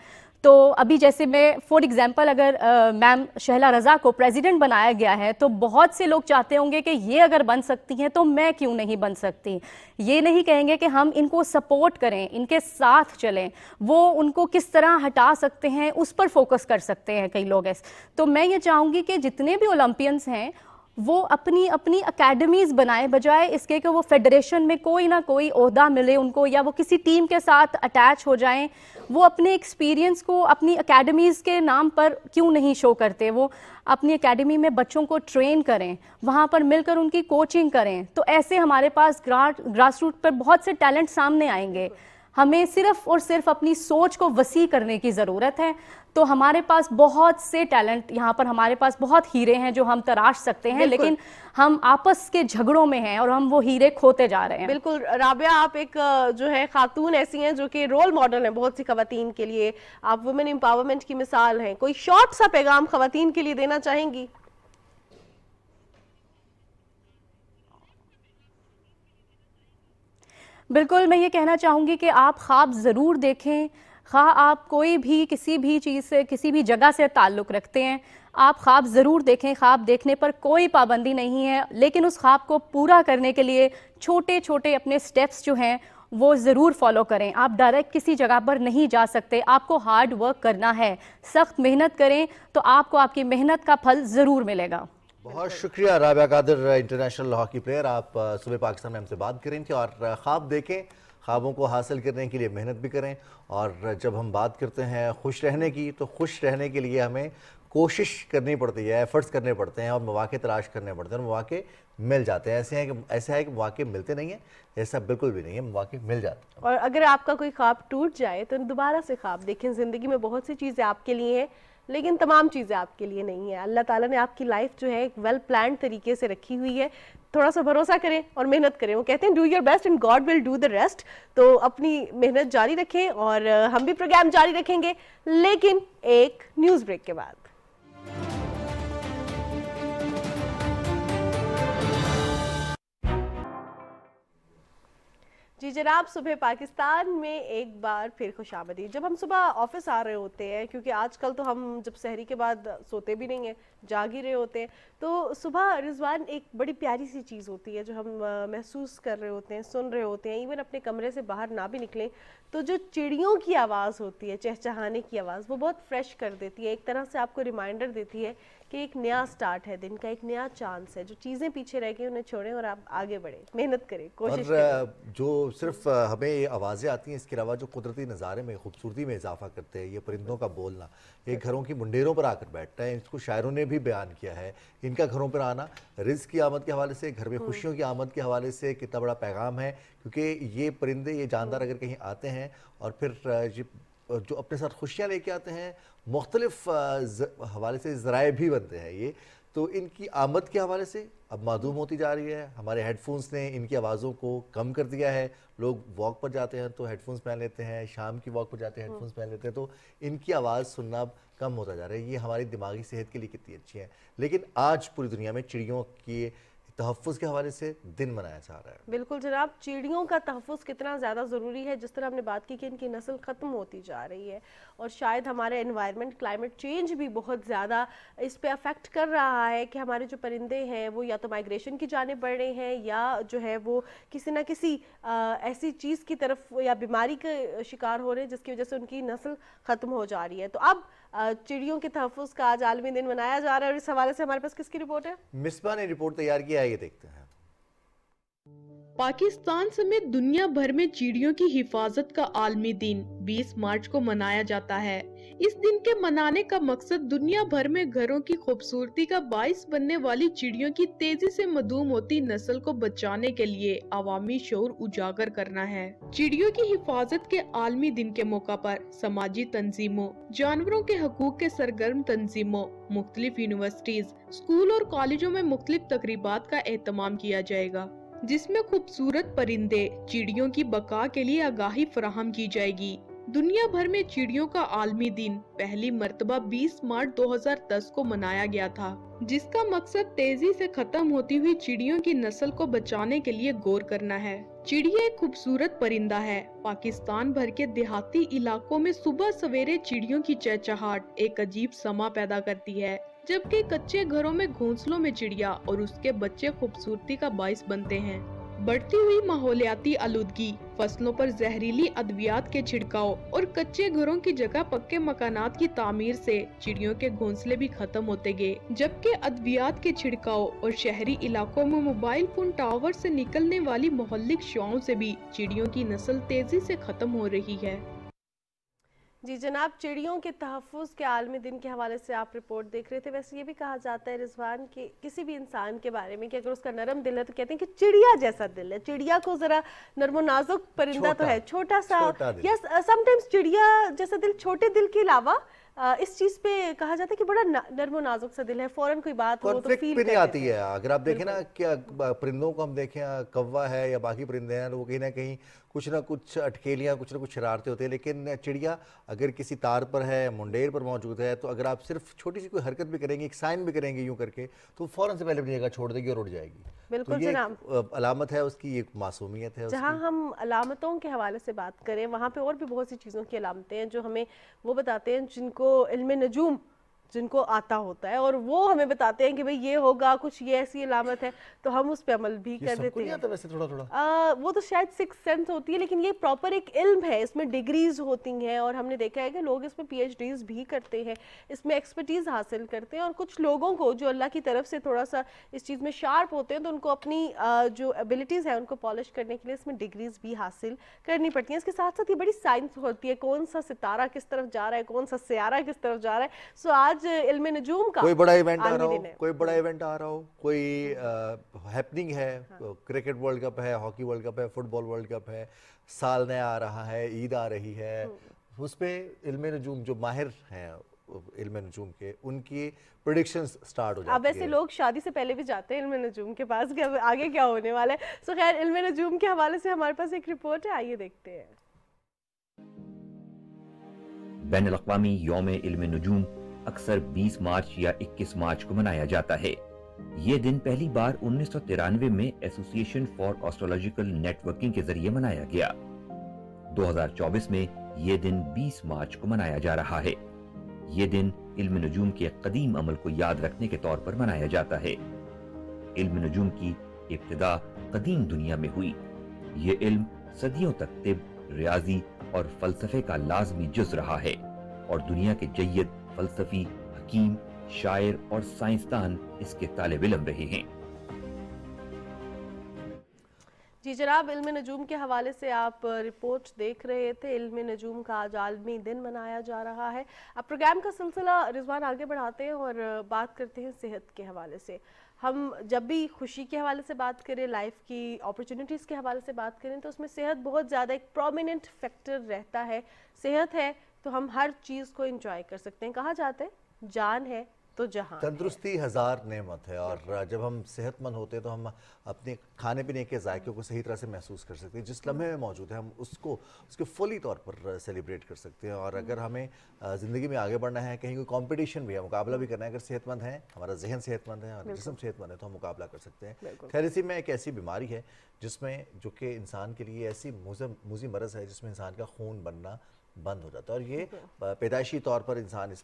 تو ابھی جیسے میں فور ایگزامپل اگر میم شہلا رضا کو پریزیڈنٹ بنایا گیا ہے تو بہت سے لوگ چاہتے ہوں گے کہ یہ اگر بن سکتی ہیں تو میں کیوں نہیں بن سکتی. یہ نہیں کہیں گے کہ ہم ان کو سپورٹ کریں, ان کے ساتھ چلیں, وہ ان کو کس طرح ہٹا سکتے ہیں اس پر فوکس کر سکتے ہیں کئی لوگ ایسے. تو میں یہ چاہوں گی کہ جتنے بھی اولمپئنز ہیں وہ اپنی اکیڈمیز بنائیں, بجائے اس کے کہ وہ فیڈریشن میں کوئی نہ کوئی عہدہ ملے ان کو, یا وہ کسی ٹیم کے ساتھ اٹیچ ہو جائیں. وہ اپنے ایکسپیرینس کو اپنی اکیڈمیز کے نام پر کیوں نہیں شو کرتے, وہ اپنی اکیڈمی میں بچوں کو ٹرین کریں, وہاں پر مل کر ان کی کوچنگ کریں. تو ایسے ہمارے پاس گراس روٹ پر بہت سے ٹیلنٹ سامنے آئیں گے. ہمیں صرف اور صرف اپنی سوچ کو وسیع کرنے کی ضرورت ہے. تو ہمارے پاس بہت سے ٹیلنٹ یہاں پر، ہمارے پاس بہت ہیرے ہیں جو ہم تراش سکتے ہیں، لیکن ہم آپس کے جھگڑوں میں ہیں اور ہم وہ ہیرے کھوتے جا رہے ہیں. بالکل رابعہ، آپ ایک جو ہے خاتون ایسی ہیں جو کہ رول ماڈل ہیں بہت سی خواتین کے لیے، آپ وومن امپاورمنٹ کی مثال ہیں. کوئی شارٹ سا پیغام خواتین کے لیے دینا چاہیں گی؟ بالکل، میں یہ کہنا چاہوں گی کہ آپ خواب ضرور دیکھیں، خواہ آپ کوئی بھی کسی بھی چیز سے، کسی بھی جگہ سے تعلق رکھتے ہیں، آپ خواب ضرور دیکھیں. خواب دیکھنے پر کوئی پابندی نہیں ہے، لیکن اس خواب کو پورا کرنے کے لیے چھوٹے چھوٹے اپنے سٹیپس جو ہیں وہ ضرور فالو کریں. آپ ڈائریکٹ کسی جگہ پر نہیں جا سکتے، آپ کو ہارڈ ورک کرنا ہے، سخت محنت کریں تو آپ کو آپ کی محنت کا پھل ضرور ملے گا. بہت شکریہ رابعہ قادر، انٹرنیشنل ہاکی پلیئر. آپ صبح پاکستان میں ہم سے بات کریں تھے. اور خواب دیکھیں، خوابوں کو حاصل کرنے کے لیے محنت بھی کریں. اور جب ہم بات کرتے ہیں خوش رہنے کی، تو خوش رہنے کے لیے ہمیں کوشش کرنی پڑتی ہے، ایفرٹس کرنے پڑتے ہیں اور مواقع تلاش کرنے پڑتے ہیں، اور مواقع مل جاتے ہیں. ایسا ہے کہ مواقع ملتے نہیں ہیں، ایسا بالکل بھی نہیں ہے، مواقع مل جاتے ہیں. اور اگر آپ کا کوئی خواب ٹوٹ جائے تو دوبارہ سے خواب دیکھیں. زندگی میں بہت سی چیزیں آپ کے لیے ہیں، لیکن تمام چیزیں آپ کے لیے نہیں ہیں. اللہ تعالیٰ نے آپ کی لائف جو ہے ایک ویل پلانڈ طریقے سے رکھی ہوئی ہے. تھوڑا سا بھروسہ کریں اور محنت کریں. وہ کہتے ہیں do your best and God will do the rest. تو اپنی محنت جاری رکھیں اور ہم بھی پروگرام جاری رکھیں گے، لیکن ایک نیوز بریک کے بعد. جی جناب، صبح پاکستان میں ایک بار پھر خوش آمدید. جب ہم صبح آفس آ رہے ہوتے ہیں، کیونکہ آج کل تو ہم جب سحری کے بعد سوتے بھی نہیں ہیں، جاگ ہی رہے ہوتے ہیں، تو صبح رضوان ایک بڑی پیاری سی چیز ہوتی ہے جو ہم محسوس کر رہے ہوتے ہیں، سن رہے ہوتے ہیں. ایون اپنے کمرے سے باہر نہ بھی نکلیں تو جو چڑیوں کی آواز ہوتی ہے، چہچہانے کی آواز، وہ بہت فریش کر دیتی ہے. ایک طرح سے آپ کو ریمائنڈر دیتی ہے کہ ایک نیا سٹارٹ ہے، دن کا ایک نیا چانس ہے. جو چیزیں پیچھے رہ گئی انہیں چھوڑیں اور آپ آگے بڑھیں، محنت کریں، کوشش کریں. اور جو صرف ہمیں یہ آوازیں آتی ہیں، اس کے علاوہ جو قدرتی نظارے میں خوبصورتی میں اضافہ کرتے ہیں، یہ پرندوں کا بولنا، یہ گھروں کی منڈیروں پر آ کر بیٹھتا ہے. اس کو شاعروں نے بھی بیان کیا ہے. ان کا گھروں پر آنا رزق کی آمد کے حوالے سے، گھر میں خوشیوں کی آمد کے حوالے سے کتنا بڑا پیغام ہے. کیونکہ یہ پرندے، یہ جاندار اگر کہیں آتے ہیں اور پھر جو اپنے ساتھ خوشیاں لے کے آتے ہیں، مختلف حوالے سے ذرائع بھی بنتے ہیں یہ، تو ان کی آمد کے حوالے سے اب معدوم ہوتی جا رہی ہے. ہمارے ہیڈ فونز نے ان کی آوازوں کو کم کر دیا ہے. لوگ واک پر جاتے ہیں تو ہیڈ فونز پہن لیتے ہیں، شام کی واک پر جاتے ہیں ہیڈ فونز پہن لیتے ہیں، تو ان کی آواز سننا اب کم ہوتا جا رہا ہے. یہ ہماری دماغی صحت کے لیے کتنی اچھی ہے. لیکن آج پوری دنیا میں چڑیوں کی تحفظ کے حوالے سے دن منایا جا رہا ہے. بالکل جناب، چڑیوں کا تحفظ کتنا زیادہ ضروری ہے. جس طرح ہم نے بات کی کہ ان کی نسل ختم ہوتی جا رہی ہے، اور شاید ہمارے انوائرمنٹ، کلائمیٹ چینج بھی بہت زیادہ اس پہ افیکٹ کر رہا ہے کہ ہمارے جو پرندے ہیں وہ یا تو مائگریشن کی جانب بڑھ رہے ہیں، یا جو ہے وہ کسی نہ کسی ایسی چیز کی طرف یا بیماری کا شکار ہو رہے ہیں جس کی وجہ سے ان کی نسل ختم ہو جا رہی ہے. تو اب چڑیوں کے تحفظ کا آج عالمی دن منایا جا رہا ہے، اور اس حوالے سے ہمارے پاس کس کی رپورٹ ہے؟ مصباح نے رپورٹ تیار کیا ہے، یہ دیکھتے ہیں. پاکستان سمیت دنیا بھر میں چڑیوں کی حفاظت کا عالمی دن 20 مارچ کو منایا جاتا ہے. اس دن کے منانے کا مقصد دنیا بھر میں گھروں کی خوبصورتی کا باعث بننے والی چڑیوں کی تیزی سے معدوم ہوتی نسل کو بچانے کے لیے عوامی شعور اجاگر کرنا ہے. چڑیوں کی حفاظت کے عالمی دن کے موقع پر سماجی تنظیموں، جانوروں کے حقوق کے سرگرم تنظیموں، مختلف یونیورسٹیز، اسکول اور کالجوں میں مختلف تقریبات کا اہتمام کیا جائے گا، جس میں خوبصورت پرندے، چڑیوں کی بقا کے لیے آگاہی فراہم کی جائے گی. دنیا بھر میں چڑیوں کا عالمی دن پہلی مرتبہ 20 مارچ 2010 کو منایا گیا تھا، جس کا مقصد تیزی سے ختم ہوتی ہوئی چڑیوں کی نسل کو بچانے کے لیے غور کرنا ہے. چڑیا ایک خوبصورت پرندہ ہے. پاکستان بھر کے دیہاتی علاقوں میں صبح سویرے چڑیوں کی چہچہاٹ ایک عجیب سما پیدا کرتی ہے، جبکہ کچے گھروں میں گھونسلوں میں چڑیا اور اس کے بچے خوبصورتی کا باعث بنتے ہیں. بڑھتی ہوئی ماحولیاتی آلودگی، فصلوں پر زہریلی ادویات کے چھڑکاؤ اور کچے گھروں کی جگہ پکے مکانات کی تعمیر سے چڑیوں کے گھونسلے بھی ختم ہوتے گئے، جبکہ ادویات کے چھڑکاؤ اور شہری علاقوں میں موبائل فون ٹاور سے نکلنے والی مہلک شعاؤں سے بھی چڑیوں کی نسل تیزی سے ختم ہو رہی ہے. جی جناب، چڑیوں کے تحفظ کے عالمی دن کے حوالے سے آپ رپورٹ دیکھ رہے تھے. ویسے یہ بھی کہا جاتا ہے رضوان کہ کسی بھی انسان کے بارے میں کہ اگر اس کا نرم دل ہے تو کہتے ہیں کہ چڑیا جیسا دل ہے. چڑیا کو ذرا نرم و نازک پرندہ تو ہے، چھوٹا سا، یا سم ٹائمز چڑیا جیسا دل چھوٹے دل کے علاوہ اس چیز پہ کہا جاتا ہے کہ بڑا نرم و نازک سا دل ہے، فوراً کوئی بات ہو تو فیل نہیں آتی ہے. اگر آپ دیکھیں نا کہ پرندوں کو ہم دیکھیں، کوا ہے یا باقی پرندے ہیں، وہ کہیں نہ کہیں کچھ نہ کچھ اٹکیلیاں، کچھ نہ کچھ شرارتیں ہوتے ہیں. لیکن چڑیا اگر کسی تار پر ہے، منڈیر پر موجود ہے، تو اگر آپ صرف چھوٹی سی کوئی حرکت بھی کریں گے، ایک سائن بھی کریں گے یوں کر کے، تو فوراً سے پہلے اپنی جگہ چھوڑ دے گی اور اڑ جائے گی. بالکل جناب، علامت ہے اس کی، ایک معصومیت ہے. جہاں ہم علامتوں کے حوالے سے بات کریں وہاں پہ اور بھی بہت سی چیزوں کی علامتیں ہیں جو ہمیں وہ بتاتے ہیں جن کو علم نجوم جن کو آتا ہوتا ہے، اور وہ ہمیں بتاتے ہیں کہ بھئی یہ ہوگا، کچھ یہ ایسی علامت ہے، تو ہم اس پہ عمل بھی کر دیتے ہیں. ویسے تھوڑا وہ تو شاید سکس سینس ہوتی ہے، لیکن یہ پراپر ایک علم ہے، اس میں ڈگریز ہوتی ہیں، اور ہم نے دیکھا ہے کہ لوگ اس میں پی ایچ ڈیز بھی کرتے ہیں، اس میں ایکسپرٹیز حاصل کرتے ہیں. اور کچھ لوگوں کو جو اللہ کی طرف سے تھوڑا سا اس چیز میں شارپ ہوتے ہیں تو ان کو اپنی جو ایبلٹیز ہیں ان کو پالش کرنے کے لیے اس میں ڈگریز بھی حاصل کرنی پڑتی ہیں. اس کے ساتھ ساتھ یہ بڑی سائنس ہوتی ہے، کون سا ستارہ کس طرف جا رہا ہے، کون سا سیارہ کس طرف جا رہا ہے. سو آج علم نجوم کا کوئی بڑا ایونٹ آ رہا ہو، کوئی ہیپننگ ہے، کرکٹ ورلڈ کپ ہے، ہاکی ورلڈ کپ ہے، فٹ بال ورلڈ کپ ہے، سال نیا آ رہا ہے، عید آ رہی ہے، اس پہ علم نجوم جو ماہر ہیں علم نجوم کے، ان کی پریڈکشنز سٹارٹ ہو جاتی ہیں. اب ویسے لوگ شادی سے پہلے بھی جاتے ہیں علم نجوم کے پاس کہ آگے کیا ہونے والا ہے. سو خیر، علم نجوم کے حوالے سے ہمارے پاس ایک رپورٹ ہے، آئیے دیکھتے ہیں. بین الاقوامی یوم علم نجوم اکثر 20 مارچ یا 21 مارچ کو منایا جاتا ہے. یہ دن پہلی بار 1993 میں ایسوسی ایشن فار ایسٹرولوجیکل نیٹ ورکنگ کے ذریعے منایا گیا. 2024 میں یہ دن 20 مارچ کو منایا جا رہا ہے. یہ دن علم نجوم کے قدیم عمل کو یاد رکھنے کے طور پر منایا جاتا ہے. علم نجوم کی ابتدا قدیم دنیا میں ہوئی. یہ علم صدیوں تک طب، ریاضی اور فلسفے کا لازمی جز رہا ہے، اور دنیا کے جید فلسفی، حکیم، شاعر اور سائنسدان اس کے طالب علم رہے ہیں. جی جناب، علم نجوم کے حوالے سے آپ رپورٹ دیکھ رہے تھے. علم نجوم کا آج عالمی دن منایا جا رہا ہے. اب پروگرام کا سلسلہ رضوان آگے بڑھاتے ہیں اور بات کرتے ہیں صحت کے حوالے سے. ہم جب بھی خوشی کے حوالے سے بات کریں، لائف کی اپرچونٹیز کے حوالے سے بات کریں، تو اس میں صحت بہت زیادہ ایک پرومیننٹ فیکٹر رہتا ہے. صحت ہے تو ہم ہر چیز کو انجوائے کر سکتے ہیں. کہا جاتا ہے جان ہے تو جہاں. تندرستی ہزار نعمت ہے، اور جب ہم صحت مند ہوتے ہیں تو ہم اپنے کھانے پینے کے ذائقے کو صحیح طرح سے محسوس کر سکتے ہیں. جس لمحے میں موجود ہے ہم اس کے فلی طور پر سیلیبریٹ کر سکتے ہیں. اور اگر ہمیں زندگی میں آگے بڑھنا ہے، کہیں کوئی کمپٹیشن بھی ہے، مقابلہ بھی کرنا ہے، اگر صحت مند ہے، ہمارا ذہن صحت مند ہے اور جسم صحت مند ہے، تو ہم مقابلہ کر سکتے ہیں. تھیلیسیمیا ایک ایسی بیماری ہے جس میں جو کہ انسان کے لیے ایسی موذی مرض ہے جس میں انسان کا خون بننا بند ہو جاتا ہے، اور یہ پیدائشی طور پر انسان اس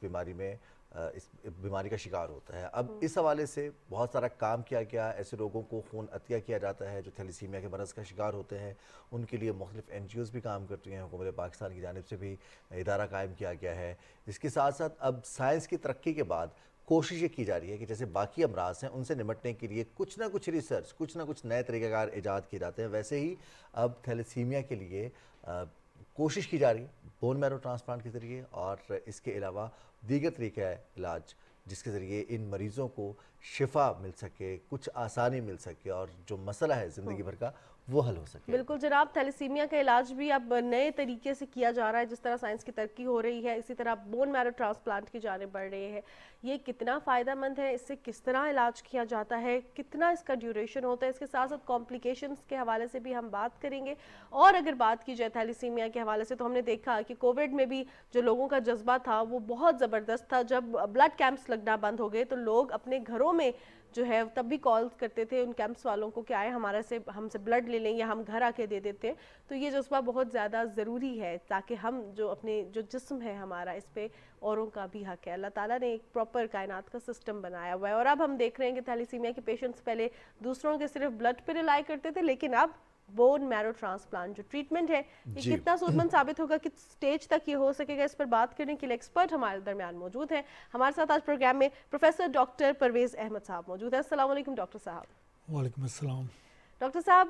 بیماری کا شکار ہوتا ہے. اب اس حوالے سے بہت سارا کام کیا گیا. ایسے لوگوں کو خون عطیہ کیا جاتا ہے جو تھیلیسیمیا کے مرض کا شکار ہوتے ہیں. ان کے لیے مختلف این جی اوز بھی کام کرتی ہیں. حکومت پاکستان کی جانب سے بھی ادارہ قائم کیا گیا ہے. اس کے ساتھ ساتھ اب سائنس کی ترقی کے بعد کوشش یہ کی جا رہی ہے کہ جیسے باقی امراض ہیں ان سے نمٹنے کے لیے کچھ نہ کچھ ریسرچ، کچھ نہ کچھ نئے طریقہ کار ایجاد کیے جاتے ہیں. ویسے ہی اب تھیلیسیمیا کے لیے کوشش کی جا رہی ہے بون میرو ٹرانسپلانٹ کے ذریعے، اور اس کے علاوہ دیگر طریقہ علاج جس کے ذریعے ان مریضوں کو شفا مل سکے، کچھ آسانی مل سکے، اور جو مسئلہ ہے زندگی بھر کا وہ حل ہو سکے. بالکل جناب، تھیلیسیمیا کا علاج بھی اب نئے طریقے سے کیا جا رہا ہے. جس طرح سائنس کی ترقی ہو رہی ہے، اسی طرح بون میرو ٹرانسپلانٹ کی جانب بڑھ رہے ہیں. یہ کتنا فائدہ مند ہے، اس سے کس طرح علاج کیا جاتا ہے، کتنا اس کا ڈیوریشن ہوتا ہے، اس کے ساتھ ساتھ کمپلیکیشنز کے حوالے سے بھی ہم بات کریں گے. اور اگر بات کی جائے تھیلیسیمیا کے حوالے سے، تو ہم نے دیکھا کہ کووڈ میں بھی جو لوگوں کا جذبہ تھا وہ بہت زبردست تھا. جب بلڈ کیمپس لگنا بند ہو گئے تو لوگ اپنے گھروں میں جو ہے تب بھی کال کرتے تھے ان کیمپس والوں کو کہ آئے ہم سے بلڈ لے لیں یا ہم گھر آ کے دے دیتے ہیں. تو یہ جذبہ بہت زیادہ ضروری ہے تاکہ ہم جو جسم ہے ہمارا، اس پہ اوروں کا بھی حق ہے. اللہ تعالیٰ نے ایک پراپر کائنات کا سسٹم بنایا ہوا ہے. اور اب ہم دیکھ رہے ہیں کہ تھیلیسیمیا کے پیشنٹس پہلے دوسروں کے صرف بلڈ پہ ریلائی کرتے تھے، لیکن اب بون میرو ٹرانسپلانٹ جو ٹریٹمنٹ ہے یہ کتنا سود مند ثابت ہوگا، کس سٹیج تک یہ ہو سکے گا، اس پر بات کرنے کے لیے ایکسپرٹ ہمارے درمیان موجود ہیں. ہمارے ساتھ آج پروگرام میں پروفیسر ڈاکٹر پرویز احمد صاحب موجود ہیں. السلام علیکم ڈاکٹر صاحب. وعلیکم السلام. ڈاکٹر صاحب،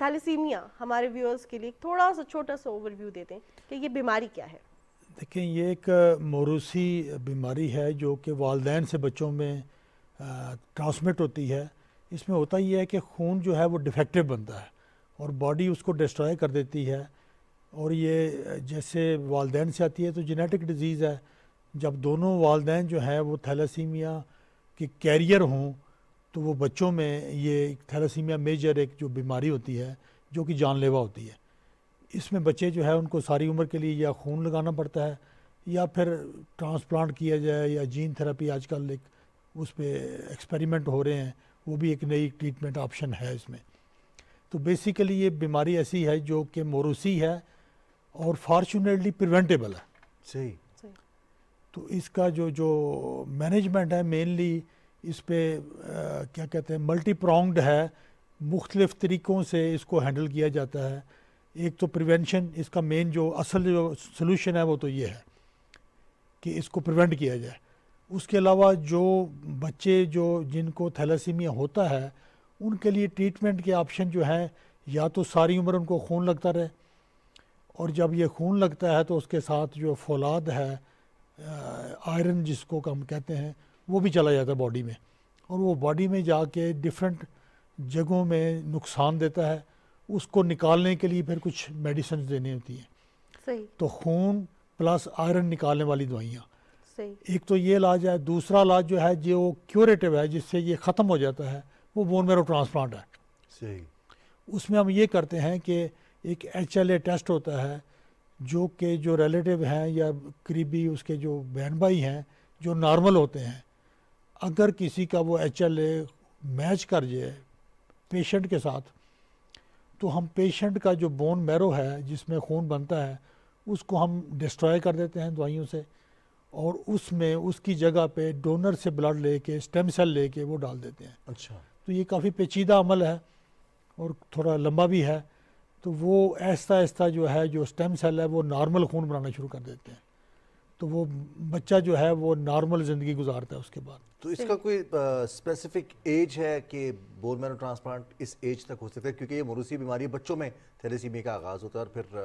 تھیلیسیمیا ہمارے ویورز کے لیے تھوڑا سا چھوٹا سا اوور ویو دیتے ہیں کہ یہ بیماری کیا ہے. دیکھیں یہ ایک موروثی بیماری ہے جو کہ والدین سے بچوں میں ٹرانسمٹ ہوتی ہے. اس میں ہوتا یہ ہے کہ خون جو ہے وہ ڈیفیکٹو بنتا ہے اور باڈی اس کو ڈسٹرائے کر دیتی ہے, اور یہ جیسے والدین سے آتی ہے تو جینیٹک ڈیزیز ہے. جب دونوں والدین جو ہیں وہ تھیلاسیمیا کے کیریئر ہوں تو وہ بچوں میں یہ تھیلاسیمیا میجر ایک جو بیماری ہوتی ہے جو کہ جان لیوا ہوتی ہے. اس میں بچے جو ہے ان کو ساری عمر کے لیے یا خون لگانا پڑتا ہے یا پھر ٹرانسپلانٹ کیا جائے, یا جین تھراپی آج کل ایک اس پہ ایکسپیریمنٹ ہو رہے ہیں, وہ بھی ایک نئی ٹریٹمنٹ آپشن ہے اس میں. تو بیسیکلی یہ بیماری ایسی ہے جو کہ موروثی ہے اور فارچونیٹلی پریونٹیبل ہے. صحیح. تو اس کا جو مینجمنٹ ہے مینلی اس پہ کیا کہتے ہیں ملٹی پرونگڈ ہے, مختلف طریقوں سے اس کو ہینڈل کیا جاتا ہے. ایک تو پریونشن, اس کا مین جو اصل جو سلوشن ہے وہ تو یہ ہے کہ اس کو پریونٹ کیا جائے. اس کے علاوہ جو بچے جن کو تھیلاسیمیا ہوتا ہے ان کے لیے ٹریٹمنٹ کے آپشن جو ہیں, یا تو ساری عمر ان کو خون لگتا رہے, اور جب یہ خون لگتا ہے تو اس کے ساتھ جو فولاد ہے آئرن جس کو ہم کہتے ہیں وہ بھی چلا جاتا ہے باڈی میں, اور وہ باڈی میں جا کے ڈفرینٹ جگہوں میں نقصان دیتا ہے. اس کو نکالنے کے لیے پھر کچھ میڈیسنز دینی ہوتی ہیں. صحیح. تو خون پلس آئرن نکالنے والی دوائیاں, صحیح. ایک تو یہ علاج ہے. دوسرا علاج جو ہے جو کیوریٹو ہے جس سے یہ ختم ہو جاتا ہے وہ بون میرو ٹرانسپلانٹ ہے. صحیح. اس میں ہم یہ کرتے ہیں کہ ایک HLA ٹیسٹ ہوتا ہے جو کہ جو ریلیٹیو ہیں یا قریبی اس کے جو بہن بھائی ہیں جو نارمل ہوتے ہیں, اگر کسی کا وہ HLA میچ کر جائے پیشنٹ کے ساتھ تو ہم پیشنٹ کا جو بون میرو ہے جس میں خون بنتا ہے اس کو ہم ڈسٹرائے کر دیتے ہیں دوائیوں سے, اور اس میں اس کی جگہ پہ ڈونر سے بلڈ لے کے اسٹیم سیل لے کے وہ ڈال دیتے ہیں. اچھا. تو یہ کافی پیچیدہ عمل ہے اور تھوڑا لمبا بھی ہے. تو وہ آہستہ آہستہ جو ہے جو اسٹیم سیل ہے وہ نارمل خون بنانا شروع کر دیتے ہیں, تو وہ بچہ جو ہے وہ نارمل زندگی گزارتا ہے اس کے بعد. تو اس کا کوئی اسپیسیفک ایج ہے کہ بون میرو ٹرانسپلانٹ اس ایج تک ہو سکتا ہے, کیونکہ یہ موروثی بیماری بچوں میں تھیلیسیمیا کا آغاز ہوتا ہے اور پھر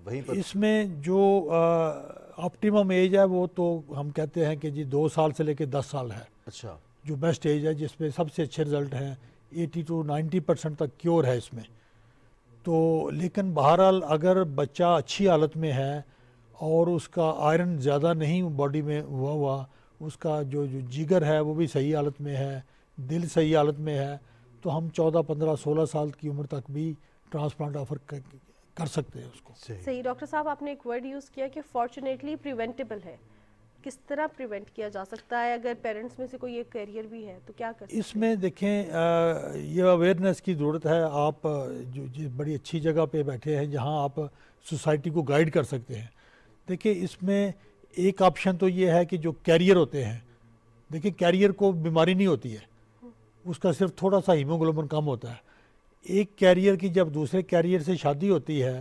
وہیں پر اس میں جو آپٹیمم ایج ہے وہ تو ہم کہتے ہیں کہ جی 2 سال سے لے کے 10 سال ہے. اچھا. جو بیسٹ ایج ہے جس میں سب سے اچھے رزلٹ ہیں, 80 to 90% تک کیور ہے اس میں. تو لیکن بہرحال اگر بچہ اچھی حالت میں ہے اور اس کا آئرن زیادہ نہیں باڈی میں ہوا, اس کا جو جگر ہے وہ بھی صحیح حالت میں ہے, دل صحیح حالت میں ہے, تو ہم 14, 15, 16 سال کی عمر تک بھی ٹرانسپلانٹ آفر کر سکتے ہیں اس کو. صحیح. ڈاکٹر صاحب آپ نے ایک ورڈ یوز کیا کہ فارچونیٹلی پریونٹیبل ہے. کس طرح پریونٹ کیا جا سکتا ہے اگر پیرنٹس میں سے کوئی ایک کیریئر بھی ہے تو کیا کر سکتے ہیں؟ اس میں دیکھیں یہ اویئرنیس کی ضرورت ہے. آپ جو بڑی اچھی جگہ پہ بیٹھے ہیں جہاں آپ سوسائٹی کو گائیڈ کر سکتے ہیں. دیکھیں اس میں ایک آپشن تو یہ ہے کہ جو کیریئر ہوتے ہیں, دیکھیں کیریئر کو بیماری نہیں ہوتی ہے, اس کا صرف تھوڑا سا ہیموگلوبن کم ہوتا ہے. ایک کیریئر کی جب دوسرے کیریئر سے شادی ہوتی ہے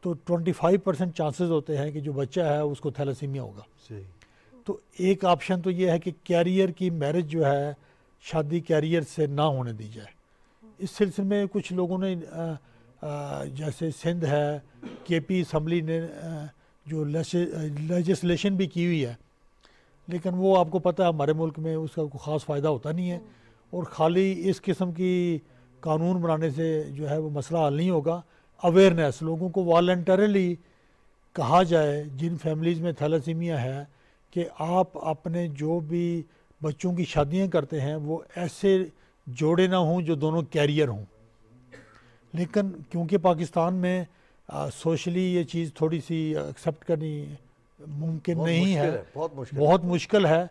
تو 25% چانسز ہوتے ہیں کہ جو بچہ ہے اس کو تھیلاسیمیا ہوگا. تو ایک آپشن تو یہ ہے کہ کیریئر کی میرج جو ہے شادی کیریئر سے نہ ہونے دی جائے. اس سلسلے میں کچھ لوگوں نے جیسے سندھ ہے, KP اسمبلی نے جو لیجسلیشن بھی کی ہوئی ہے, لیکن وہ آپ کو پتہ ہے ہمارے ملک میں اس کا کوئی خاص فائدہ ہوتا نہیں ہے, اور خالی اس قسم کی قانون بنانے سے جو ہے وہ مسئلہ حل نہیں ہوگا. اویئرنیس, لوگوں کو والنٹریلی کہا جائے جن فیملیز میں تھیلاسیمیا ہے کہ آپ اپنے جو بھی بچوں کی شادیاں کرتے ہیں وہ ایسے جوڑے نہ ہوں جو دونوں کیریئر ہوں. لیکن کیونکہ پاکستان میں سوشلی یہ چیز تھوڑی سی ایکسیپٹ کرنی ممکن نہیں ہے, بہت مشکل ہے.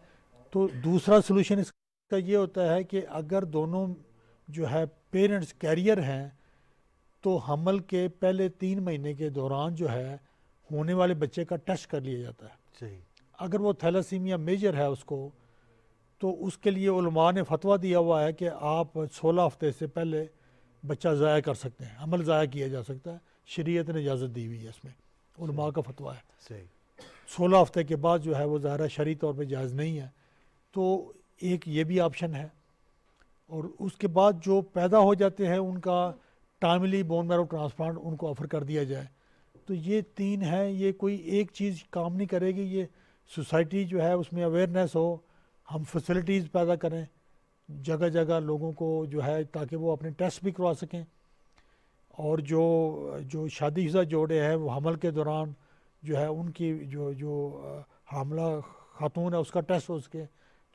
تو دوسرا سلوشن اس کا یہ ہوتا ہے کہ اگر دونوں جو ہے پیرنٹس کیریئر ہیں تو حمل کے پہلے 3 مہینے کے دوران جو ہے ہونے والے بچے کا ٹیسٹ کر لیا جاتا ہے. صحیح. اگر وہ تھیلاسیمیا میجر ہے اس کو, تو اس کے لیے علماء نے فتویٰ دیا ہوا ہے کہ آپ 16 ہفتے سے پہلے بچہ ضائع کر سکتے ہیں, حمل ضائع کیا جا سکتا ہے. شریعت نے اجازت دی ہوئی ہے, اس میں علماء کا فتویٰ ہے. صحیح. 16 ہفتے کے بعد جو ہے وہ ظاہرہ شرعی طور پہ جائز نہیں ہے. تو ایک یہ بھی آپشن ہے. اور اس کے بعد جو پیدا ہو جاتے ہیں ان کا ٹائملی بون میرو ٹرانسپلانٹ ان کو آفر کر دیا جائے. تو یہ تین ہیں، یہ کوئی ایک چیز کام نہیں کرے گی، یہ سوسائٹی جو ہے اس میں اویئرنیس ہو، ہم فیسلٹیز پیدا کریں جگہ جگہ لوگوں کو جو ہے، تاکہ وہ اپنے ٹیسٹ بھی کروا سکیں، اور جو شادی شدہ جوڑے ہیں وہ حمل کے دوران جو ہے ان کی جو حاملہ خاتون ہے اس کا ٹیسٹ ہو سکے،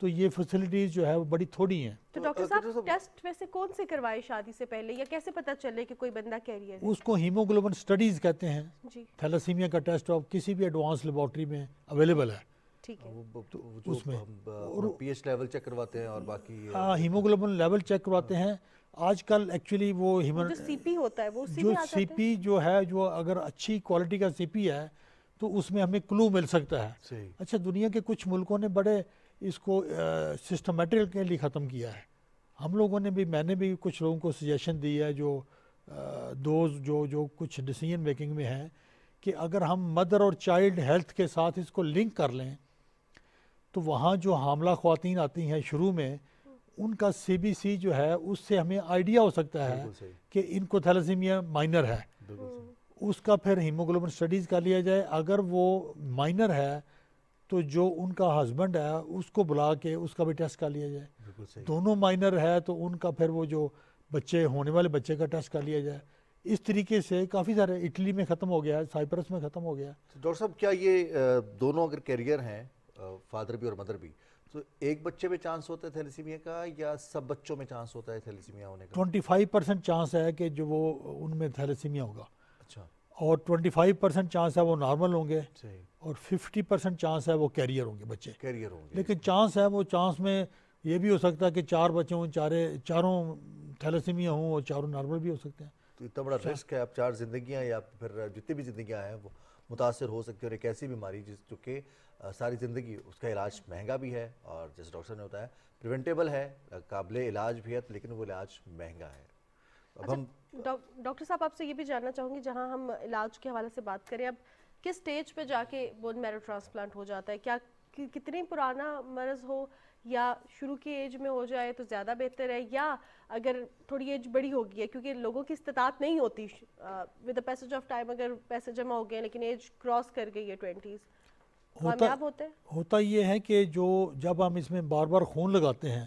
تو یہ فیسلٹیز جو ہے وہ بڑی تھوڑی ہیں۔ تو ڈاکٹر صاحب ٹیسٹ ویسے کون سے کروائے شادی سے پہلے، یا کیسے پتہ چلے کہ کوئی بندہ کیریئر ہے؟ اس کو ہیموگلوبن سٹڈیز کہتے ہیں، جی تھیلاسیمیا کا ٹیسٹ اب کسی بھی ایڈوانس لیبارٹری میں اویلیبل ہے، ٹھیک ہے، اس میں پی ایچ لیول چیک کرواتے ہیں اور باقی ہیموگلوبن لیول چیک کرواتے ہیں آج کل۔ ایکچولی وہ جو سی پی ہوتا ہے وہ اسی جو میں آ سی جاتا ہے؟ پی جو ہے، جو اگر اچھی کوالٹی کا سی پی ہے تو اس میں ہمیں کلو مل سکتا ہے۔ اچھا، دنیا کے کچھ ملکوں نے بڑے اس کو سسٹمیٹکلی ختم کیا ہے، ہم لوگوں نے بھی، میں نے بھی کچھ لوگوں کو سجیشن دی ہے جو جو کچھ ڈیسیژن میکنگ میں ہیں، کہ اگر ہم مدر اور چائلڈ ہیلتھ کے ساتھ اس کو لنک کر لیں تو وہاں جو حاملہ خواتین آتی ہیں شروع میں، ان کا سی بی سی جو ہے اس سے ہمیں آئیڈیا ہو سکتا ہے کہ ان کو تھیلاسیمیا مائنر ہے، اس کا پھر ہیموگلوبن سٹڈیز کر لیا جائے، اگر وہ مائنر ہے تو جو ان کا ہسبینڈ ہے اس کو بلا کے اس کا بھی ٹیسٹ کر لیا جائے، دونوں مائنر ہے تو ان کا پھر وہ جو بچے ہونے والے بچے کا ٹیسٹ کر لیا جائے۔ اس طریقے سے کافی سارے، اٹلی میں ختم ہو گیا ہے، سائپرس میں ختم ہو گیا ہے۔ ڈاکٹر صاحب کیا یہ دونوں اگر کیریئر ہیں، فادر بھی اور مدر بھی، تو ایک بچے میں چانس ہوتا ہے تھیلیسیمیا کا یا سب بچوں میں چانس ہوتا ہے تھیلیسیمیا ہونے کا؟ 25% چانس ہے کہ جو وہ ان میں تھیلیسیمیا ہوگا، اچھا، اور 25% چانس ہے وہ نارمل ہوں گے، اور 50% چانس ہے وہ کیریئر ہوں گے، بچے کیریئر ہوں گے۔ لیکن چانس ہے، وہ چانس میں یہ بھی ہو سکتا ہے کہ 4 بچے ہوں، چاروں تھیلیسیمیا ہوں اور چاروں نارمل بھی ہو سکتے ہیں۔ تو اتنا بڑا رسک ہے، اب 4 زندگیاں یا پھر جتنی بھی زندگیاں ہیں وہ متاثر ہو سکتی ہے، اور ایک ایسی بیماری جو کہ ساری زندگی، اس کا علاج مہنگا بھی ہے، اور جیسے ڈاکٹر نے بتایا پریونٹیبل ہے، قابل علاج بھی ہے، لیکن وہ علاج مہنگا ہے۔ اب ہم ڈاکٹر صاحب آپ سے یہ بھی جاننا چاہوں گی، جہاں ہم علاج کے حوالے سے بات کریں، اب کس سٹیج پہ جا کے بون میرو ٹرانسپلانٹ ہو جاتا ہے؟ کیا کتنی پرانا مرض ہو یا شروع کی ایج میں ہو جائے تو زیادہ بہتر ہے، یا اگر تھوڑی ایج بڑی ہوگی ہے، کیونکہ لوگوں کی استطاعت نہیں ہوتی with the passage of time, اگر پیسے جمع ہو گئے لیکن ایج کراس کر گئی ہے 20s، کامیاب ہوتے ہیں؟ ہوتا یہ ہے کہ جب ہم اس میں بار بار خون لگاتے ہیں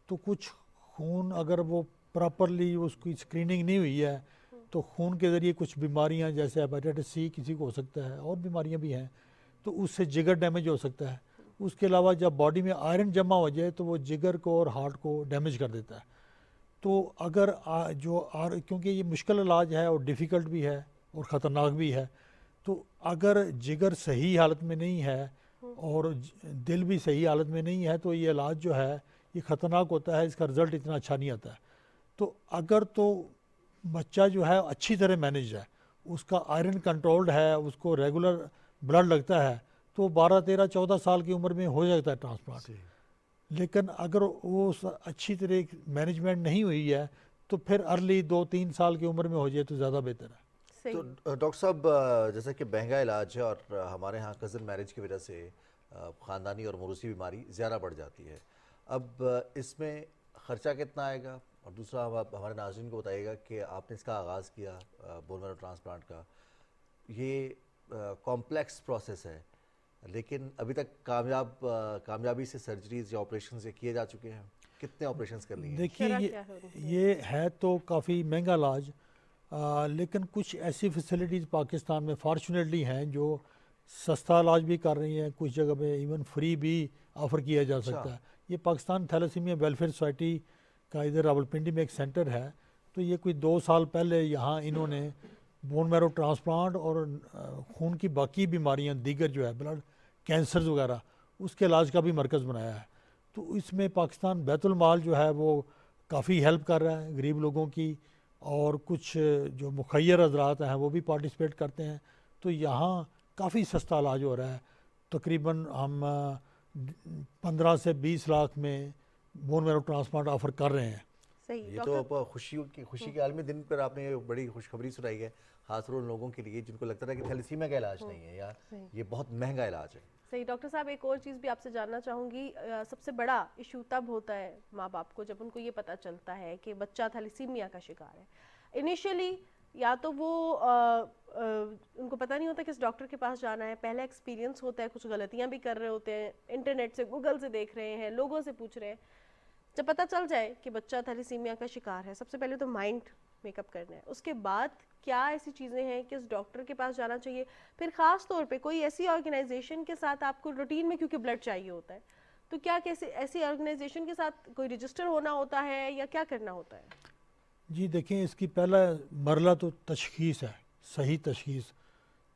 تو کچھ خون اگر وہ پراپرلی اس کی اسکریننگ نہیں ہوئی ہے تو خون کے ذریعے کچھ بیماریاں جیسے ہیپیٹائٹس سی کسی کو ہو سکتا ہے، اور بیماریاں بھی ہیں، تو اس سے جگر ڈیمیج ہو سکتا ہے۔ اس کے علاوہ جب باڈی میں آئرن جمع ہو جائے تو وہ جگر کو اور ہارٹ کو ڈیمیج کر دیتا ہے۔ تو اگر کیونکہ یہ مشکل علاج ہے اور ڈیفیکلٹ بھی ہے اور خطرناک بھی ہے، تو اگر جگر صحیح حالت میں نہیں ہے اور دل بھی صحیح حالت میں نہیں ہے تو یہ علاج جو ہے یہ خطرناک ہوتا ہے، اس کا رزلٹ اتنا اچھا نہیں آتا ہے۔ تو اگر تو بچہ جو ہے اچھی طرح مینیجڈ ہے، اس کا آئرن کنٹرولڈ ہے، اس کو ریگولر بلڈ لگتا ہے، تو 12 13 14 سال کی عمر میں ہو جاتا ہے ٹرانسپلانٹ۔ لیکن اگر وہ اچھی طرح مینجمنٹ نہیں ہوئی ہے تو پھر ارلی 2-3 سال کی عمر میں ہو جائے تو زیادہ بہتر ہے۔ تو ڈاکٹر صاحب جیسا کہ مہنگا علاج ہے، اور ہمارے ہاں کزن میرج کی وجہ سے خاندانی اور موروثی بیماری زیادہ بڑھ جاتی ہے، اب اس میں خرچہ کتنا آئے گا؟ اور دوسرا ہمارے ناظرین کو بتائیے گا کہ آپ نے اس کا آغاز کیا بون میرو ٹرانسپلانٹ کا، یہ کمپلیکس پروسیس ہے، لیکن ابھی تک کامیابی سے سرجریز یا آپریشنز کیے جا چکے ہیں؟ کتنے آپریشنز کر لیے ہیں؟ دیکھیے یہ ہے تو کافی مہنگا علاج، لیکن کچھ ایسی فیسلٹیز پاکستان میں فارچونیٹلی ہیں جو سستا علاج بھی کر رہی ہیں، کچھ جگہ پہ ایون فری بھی آفر کیا جا سکتا ہے۔ یہ پاکستان تھیلیسیمیا ویلفیئر سوسائٹی کا ادھر راولپنڈی میں ایک سینٹر ہے، تو یہ کوئی 2 سال پہلے یہاں انہوں نے بون میرو ٹرانسپلانٹ اور خون کی باقی بیماریاں دیگر جو ہے بلڈ کینسرز وغیرہ اس کے علاج کا بھی مرکز بنایا ہے۔ تو اس میں پاکستان بیت المال جو ہے وہ کافی ہیلپ کر رہا ہے غریب لوگوں کی، اور کچھ جو مخیر حضرات ہیں وہ بھی پارٹیسپیٹ کرتے ہیں، تو یہاں کافی سستا علاج ہو رہا ہے۔ تقریباً ہم 15 سے 20 لاکھ میں بون میرو ٹرانسپلانٹ آفر کر رہے ہیں۔ یہ تو خوشی کے عالمی دن پر آپ نے بڑی خوشخبری سنائی ہے، خاص طور ان لوگوں کے لیے جن کو لگتا ہے کہ تھیلیسیمیا کا علاج نہیں ہے یا یہ بہت مہنگا علاج ہے۔ صحیح ڈاکٹر صاحب، ایک اور چیز بھی آپ سے جاننا چاہوں گی، سب سے بڑا ایشو تب ہوتا ہے ماں باپ کو جب ان کو یہ پتہ چلتا ہے کہ بچہ تھیلیسیمیا کا شکار ہے۔ انیشیلی یا تو وہ ان کو پتہ نہیں ہوتا کس ڈاکٹر کے پاس جانا ہے, پہلا ایکسپیرینس ہوتا ہے, کچھ غلطیاں بھی کر رہے ہوتے ہیں, انٹرنیٹ سے گوگل سے دیکھ رہے ہیں, لوگوں سے پوچھ رہے ہیں. جب پتہ چل جائے کہ بچہ تھیلیسیمیا کا شکار ہے, سب سے پہلے تو مائنڈ میک اپ کرنا ہے. اس کے بعد کیا ایسی چیزیں ہیں کہ اس ڈاکٹر کے پاس جانا چاہیے, پھر خاص طور پہ کوئی ایسی آرگنائزیشن کے ساتھ آپ کو روٹین میں کیونکہ بلڈ چاہیے ہوتا ہے, تو کیا کیسے ایسی آرگنائزیشن کے ساتھ کوئی رجسٹر ہونا ہوتا ہے یا کیا کرنا ہوتا ہے؟ جی دیکھیں, اس کی پہلا مرحلہ تو تشخیص ہے, صحیح تشخیص.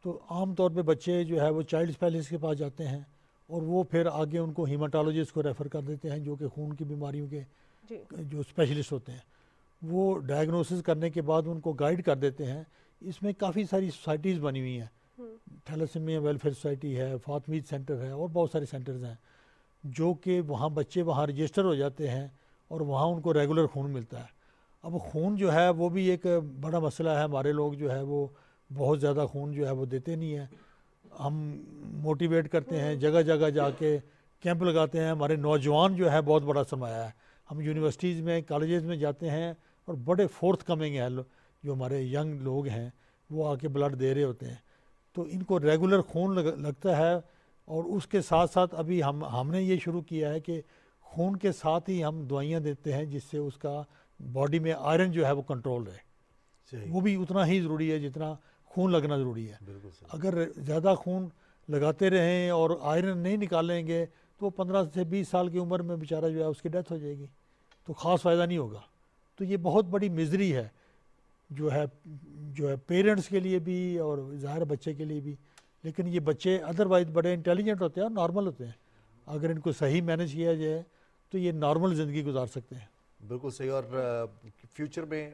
تو عام طور پہ بچے جو ہے وہ چائلڈ اسپیشلسٹ کے پاس جاتے ہیں اور وہ پھر آگے ان کو ہیماٹالوجسٹ کو ریفر کر دیتے ہیں, جو کہ خون کی بیماریوں کے جو اسپیشلسٹ ہوتے ہیں. وہ ڈائگنوسس کرنے کے بعد ان کو گائیڈ کر دیتے ہیں. اس میں کافی ساری سوسائٹیز بنی ہوئی ہیں, تھیلیسیمیا ویلفیئر سوسائٹی ہے, فاطمیز سینٹر ہے, اور بہت سارے سینٹرز ہیں, جو کہ وہاں بچے وہاں رجسٹر ہو جاتے ہیں اور وہاں ان کو ریگولر خون ملتا ہے. اب خون جو ہے وہ بھی ایک بڑا مسئلہ ہے. ہمارے لوگ جو ہے وہ بہت زیادہ خون جو ہے وہ دیتے نہیں ہیں. ہم موٹیویٹ کرتے ہیں, جگہ جگہ جا کے کیمپ لگاتے ہیں. ہمارے نوجوان جو ہے بہت بڑا سرمایہ ہے. ہم یونیورسٹیز میں, کالجز میں جاتے ہیں اور بڑے فورتھ کمنگ ہیں جو ہمارے ینگ لوگ ہیں, وہ آ کے بلڈ دے رہے ہوتے ہیں. تو ان کو ریگولر خون لگتا ہے. اور اس کے ساتھ ساتھ ابھی ہم نے یہ شروع کیا ہے کہ خون کے ساتھ ہی ہم دوائیاں دیتے ہیں جس سے اس کا باڈی میں آئرن جو ہے وہ کنٹرول رہے. وہ بھی اتنا ہی ضروری ہے جتنا خون لگنا ضروری ہے. اگر زیادہ خون لگاتے رہیں اور آئرن نہیں نکالیں گے تو 15 سے 20 سال کی عمر میں بیچارہ جو ہے اس کی ڈیتھ ہو جائے گی, تو خاص فائدہ نہیں ہوگا. تو یہ بہت بڑی مزری ہے جو ہے پیرنٹس کے لیے بھی اور ظاہر بچے کے لیے بھی. لیکن یہ بچے ادروائز بڑے انٹیلیجنٹ ہوتے ہیں اور نارمل ہوتے ہیں. اگر ان کو صحیح مینیج کیا جائے تو یہ نارمل زندگی گزار سکتے ہیں. بالکل صحیح. اور فیوچر میں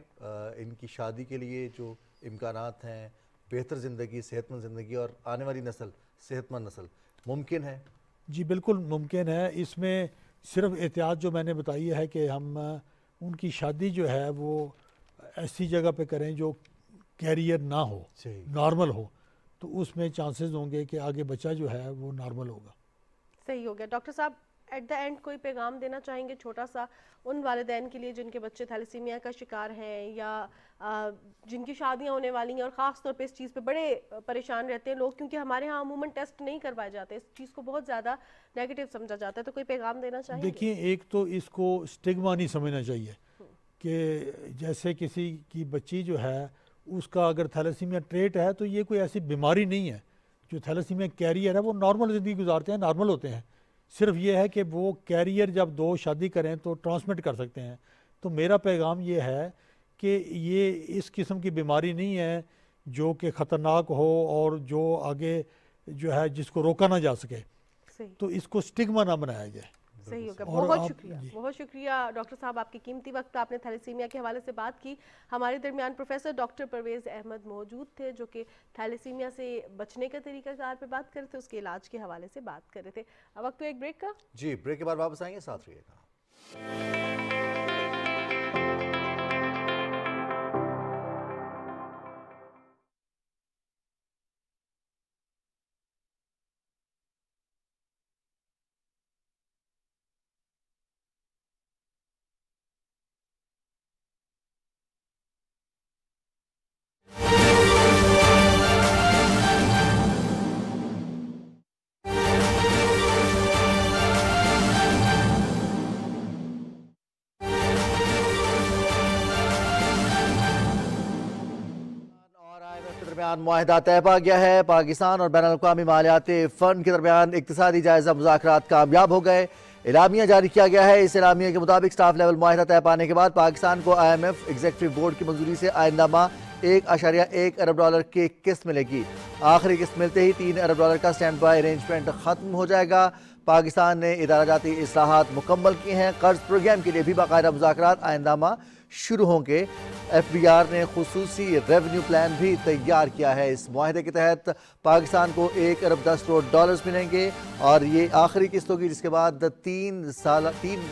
ان کی شادی کے لیے جو امکانات ہیں, بہتر زندگی, صحت مند زندگی اور آنے والی نسل صحت مند نسل ممکن ہے؟ جی بالکل ممکن ہے. اس میں صرف احتیاط جو میں نے بتائی ہے کہ ہم ان کی شادی جو ہے وہ ایسی جگہ پہ کریں جو کیریئر نہ ہو, نارمل ہو, تو اس میں چانسز ہوں گے کہ آگے بچہ جو ہے وہ نارمل ہوگا. صحیح ہو گیا. ڈاکٹر صاحب ایٹ دا اینڈ کوئی پیغام دینا چاہیں گے چھوٹا سا ان والدین کے لیے جن کے بچے تھیلیسیمیا کا شکار ہیں یا جن کی شادیاں ہونے والی ہیں, اور خاص طور پہ اس چیز پہ بڑے پریشان رہتے ہیں لوگ, کیونکہ ہمارے ہاں عموماً ٹیسٹ نہیں کروائے جاتے, اس چیز کو بہت زیادہ نیگیٹو سمجھا جاتا ہے, تو کوئی پیغام دینا چاہیں گے؟ دیکھیے, ایک تو اس کو اسٹگما نہیں سمجھنا چاہیے کہ جیسے کسی کی بچی جو ہے اس کا اگر تھیلیسیمیا ٹریٹ ہے تو یہ کوئی ایسی بیماری نہیں ہے. جو تھیلیسیمیا کیریئر ہے وہ نارمل زندگی گزارتے ہیں, نارمل ہوتے ہیں. صرف یہ ہے کہ وہ کیریئر جب دو شادی کریں تو ٹرانسمٹ کر سکتے ہیں. تو میرا پیغام یہ ہے کہ یہ اس قسم کی بیماری نہیں ہے جو کہ خطرناک ہو اور جو آگے جو ہے جس کو روکا نہ جا سکے. تو اس کو اسٹگما نہ بنایا جائے. صحیح ہوگا. بہت شکریہ, بہت شکریہ ڈاکٹر صاحب, آپ کی قیمتی وقت آپ نے تھیلیسیمیا کے حوالے سے بات کی. ہمارے درمیان پروفیسر ڈاکٹر پرویز احمد موجود تھے جو کہ تھیلیسیمیا سے بچنے کا طریقہ کار پہ بات کر رہے تھے, اس کے علاج کے حوالے سے بات کر رہے تھے. اب وقت تو ایک بریک کا. جی بریک کے بعد واپس آئیں گے, ساتھ رہیے گا. معاہدہ طے پا گیا ہے. پاکستان اور بین الاقوامی مالیاتی فنڈ کے درمیان اقتصادی جائزہ مذاکرات کامیاب ہو گئے. اعلامیہ جاری کیا گیا ہے. اس اعلامیہ کے مطابق سٹاف لیول معاہدہ طے پانے کے بعد پاکستان کو IMF ایگزیکٹو بورڈ کی منظوری سے آئندہ ماہ $1.1 ارب کی قسط ملے گی. آخری قسط ملتے ہی $3 ارب کا سٹینڈ بائی ارینجمنٹ ختم ہو جائے گا. پاکستان نے ادارہ جاتی اصلاحات مکمل کی ہیں. قرض پروگرام کے لیے بھی باقاعدہ مذاکرات آئندہ ماہ شروع ہوں گے. FBR نے خصوصی ریونیو پلان بھی تیار کیا ہے. اس معاہدے کے تحت پاکستان کو $1 ارب 10 کروڑ ملیں گے اور یہ آخری قسط ہوگی, جس کے بعد 3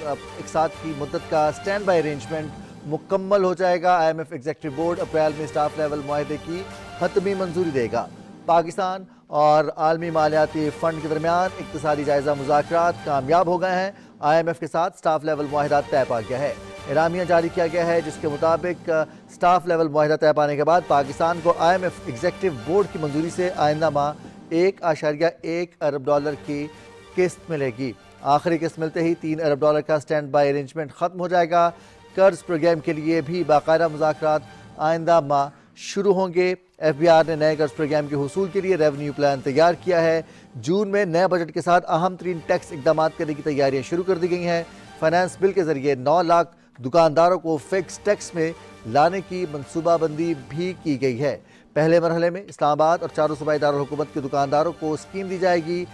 اقساط کی مدت کا سٹینڈ بائی ارینجمنٹ مکمل ہو جائے گا. IMF ایگزیکٹو بورڈ اپریل میں سٹاف لیول معاہدے کی حتمی منظوری دے گا. پاکستان اور عالمی مالیاتی فنڈ کے درمیان اقتصادی جائزہ مذاکرات کامیاب ہو گئے ہیں۔ IMF کے ساتھ سٹاف لیول معاہدہ طے پا گیا ہے۔ اعلامیہ جاری کیا گیا ہے جس کے مطابق سٹاف لیول معاہدہ طے پانے کے بعد پاکستان کو IMF ایگزیکٹو بورڈ کی منظوری سے آئندہ ماہ $1.1 ارب کی قسط ملے گی۔ آخری قسط ملتے ہی $3 ارب کا سٹینڈ بائی ارینجمنٹ ختم ہو جائے گا۔ قرض پروگرام کے لیے بھی باقاعدہ مذاکرات آئندہ ماہ شروع ہوں گے۔ FBR نے نئے قرض پروگرام کے حصول کے لیے ریونیو پلان تیار کیا ہے۔ جون میں نئے بجٹ کے ساتھ اہم ترین ٹیکس اقدامات کرنے کی تیاریاں شروع کر دی گئی ہیں۔ فائنانس بل کے ذریعے 9 لاکھ دکانداروں کو فکس ٹیکس میں لانے کی منصوبہ بندی بھی کی گئی ہے۔ پہلے مرحلے میں اسلام آباد اور چاروں صوبائی دارالحکومت کے دکانداروں کو اسکیم دی جائے گی۔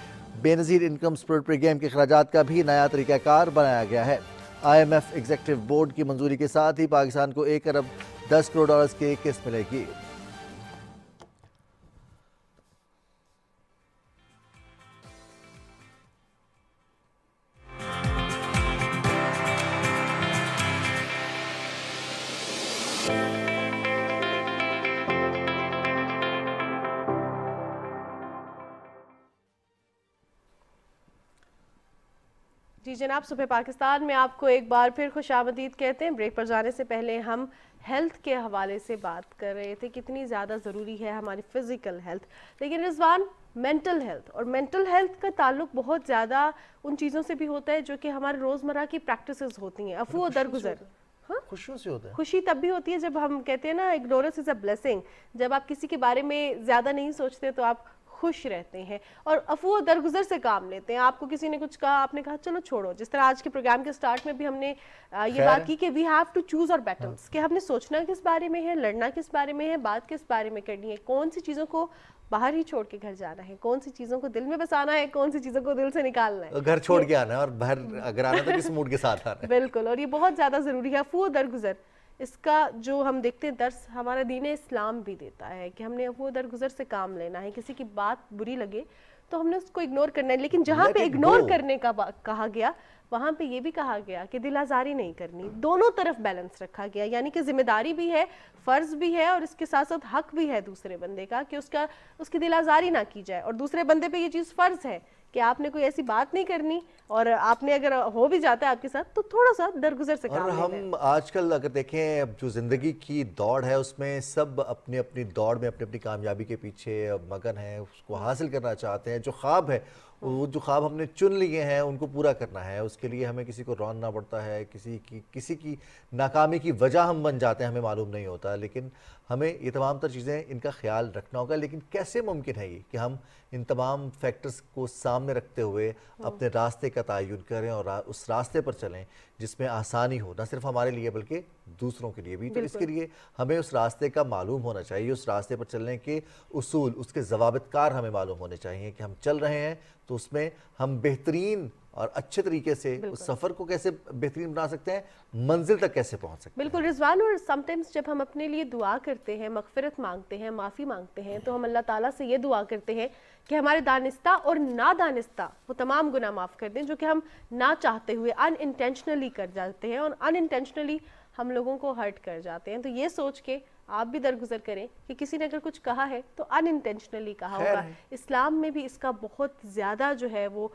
بے نظیر انکم سپورٹ پروگرام کے اخراجات کا بھی نیا طریقہ کار بنایا گیا ہے۔ IMF ایگزیکٹو بورڈ کی منظوری کے ساتھ ہی پاکستان کو $1 ارب 10 کروڑ کی قسط ملے گی۔ جی جناب، صبح پاکستان میں آپ کو ایک بار پھر خوش آمدید کہتے ہیں۔ بریک پر جانے سے پہلے ہم ہیلتھ کے حوالے سے بات کر رہے تھے، کتنی زیادہ ضروری ہے ہماری فزیکل ہیلتھ، لیکن رضوان مینٹل ہیلتھ اور مینٹل ہیلتھ کا تعلق بہت زیادہ ان چیزوں سے بھی ہوتا ہے جو کہ ہمارے روزمرہ کی پریکٹسز ہوتی ہیں، عفو و درگزر۔ خوشیوں سے ہوتا ہے۔ خوشی تب بھی ہوتی ہے جب ہم کہتے ہیں نا اگنورنس از اے بلیسنگ، جب آپ کسی کے بارے میں زیادہ نہیں سوچتے تو آپ خوش رہتے ہیں اور عفو و درگزر سے کام لیتے ہیں۔ آپ کو کسی نے کچھ کہا، آپ نے کہا چلو چھوڑو، جس طرح آج کے پروگرام کے سٹارٹ میں بھی ہم نے یہ بات کی کہ وی ہیو ٹو چوز اور بیٹلز، کہ ہم نے سوچنا کس بارے میں ہے، لڑنا کس بارے میں ہے، بات کس بارے میں کرنی ہے، کون سی چیزوں کو باہر ہی چھوڑ کے گھر جانا ہے، کون سی چیزوں کو دل میں بسانا ہے، کون سی چیزوں کو دل سے نکالنا ہے، گھر چھوڑ کے آنا ہے اور باہر اگر آنا تو کس موڈ کے ساتھ آنا ہے۔ بالکل، اور یہ بہت زیادہ ضروری ہے عفو و درگزر۔ اس کا جو ہم دیکھتے ہیں درس ہمارا دین اسلام بھی دیتا ہے کہ ہم نے عفو و درگزر سے کام لینا ہے۔ کسی کی بات بری لگے تو ہم نے اس کو اگنور کرنا ہے، لیکن جہاں پہ اگنور کرنے کا کہا گیا وہاں پہ یہ بھی کہا گیا کہ دل آزاری نہیں کرنی، دونوں طرف بیلنس رکھا گیا، یعنی کہ ذمہ داری بھی ہے، فرض بھی ہے، اور اس کے ساتھ ساتھ حق بھی ہے دوسرے بندے کا کہ اس کی دل آزاری نہ کی جائے، اور دوسرے بندے پہ یہ چیز فرض ہے کہ آپ نے کوئی ایسی بات نہیں کرنی، اور آپ نے اگر ہو بھی جاتا ہے آپ کے ساتھ تو تھوڑا سا درگزر سے کام اور ہم آج کل اگر دیکھیں اب جو زندگی کی دوڑ ہے اس میں سب اپنی اپنی دوڑ میں اپنی اپنی کامیابی کے پیچھے مگن ہیں، اس کو حاصل کرنا چاہتے ہیں۔ جو خواب ہے، وہ جو خواب ہم نے چن لیے ہیں ان کو پورا کرنا ہے، اس کے لیے ہمیں کسی کو روننا پڑتا ہے، کسی کی ناکامی کی وجہ ہم بن جاتے ہیں، ہمیں معلوم نہیں ہوتا، لیکن ہمیں یہ تمام تر چیزیں ان کا خیال رکھنا ہوگا۔ لیکن کیسے ممکن ہے یہ کہ ہم ان تمام فیکٹرز کو سامنے رکھتے ہوئے اپنے راستے کا تعین کریں اور اس راستے پر چلیں جس میں آسانی ہو، نہ صرف ہمارے لیے بلکہ دوسروں کے لیے بھی۔ تو اس کے لیے ہمیں اس راستے کا معلوم ہونا چاہیے، اس راستے پر چلنے کے اصول، اس کے ضوابط کار ہمیں معلوم ہونے چاہیے کہ ہم چل رہے ہیں تو اس میں ہم بہترین اور اچھے طریقے سے اس سفر کو کیسے بہترین بنا سکتے ہیں، منزل تک کیسے پہنچ سکتے ہیں۔ بالکل رضوان، اور سم ٹائمز جب ہم اپنے لیے دعا کرتے ہیں، مغفرت مانگتے ہیں، معافی مانگتے ہیں، تو ہم اللہ تعالیٰ سے یہ دعا کرتے ہیں کہ ہمارے دانستہ اور نادانستہ وہ تمام گناہ معاف کر دیں جو کہ ہم نہ چاہتے ہوئے ان انٹینشنلی کر جاتے ہیں، اور ان انٹینشنلی ہم لوگوں کو ہرٹ کر جاتے ہیں۔ تو یہ سوچ کے آپ بھی درگزر کریں کہ کسی نے اگر کچھ کہا ہے تو ان انٹینشنلی کہا ہوگا۔ اسلام میں بھی اس کا بہت زیادہ جو ہے وہ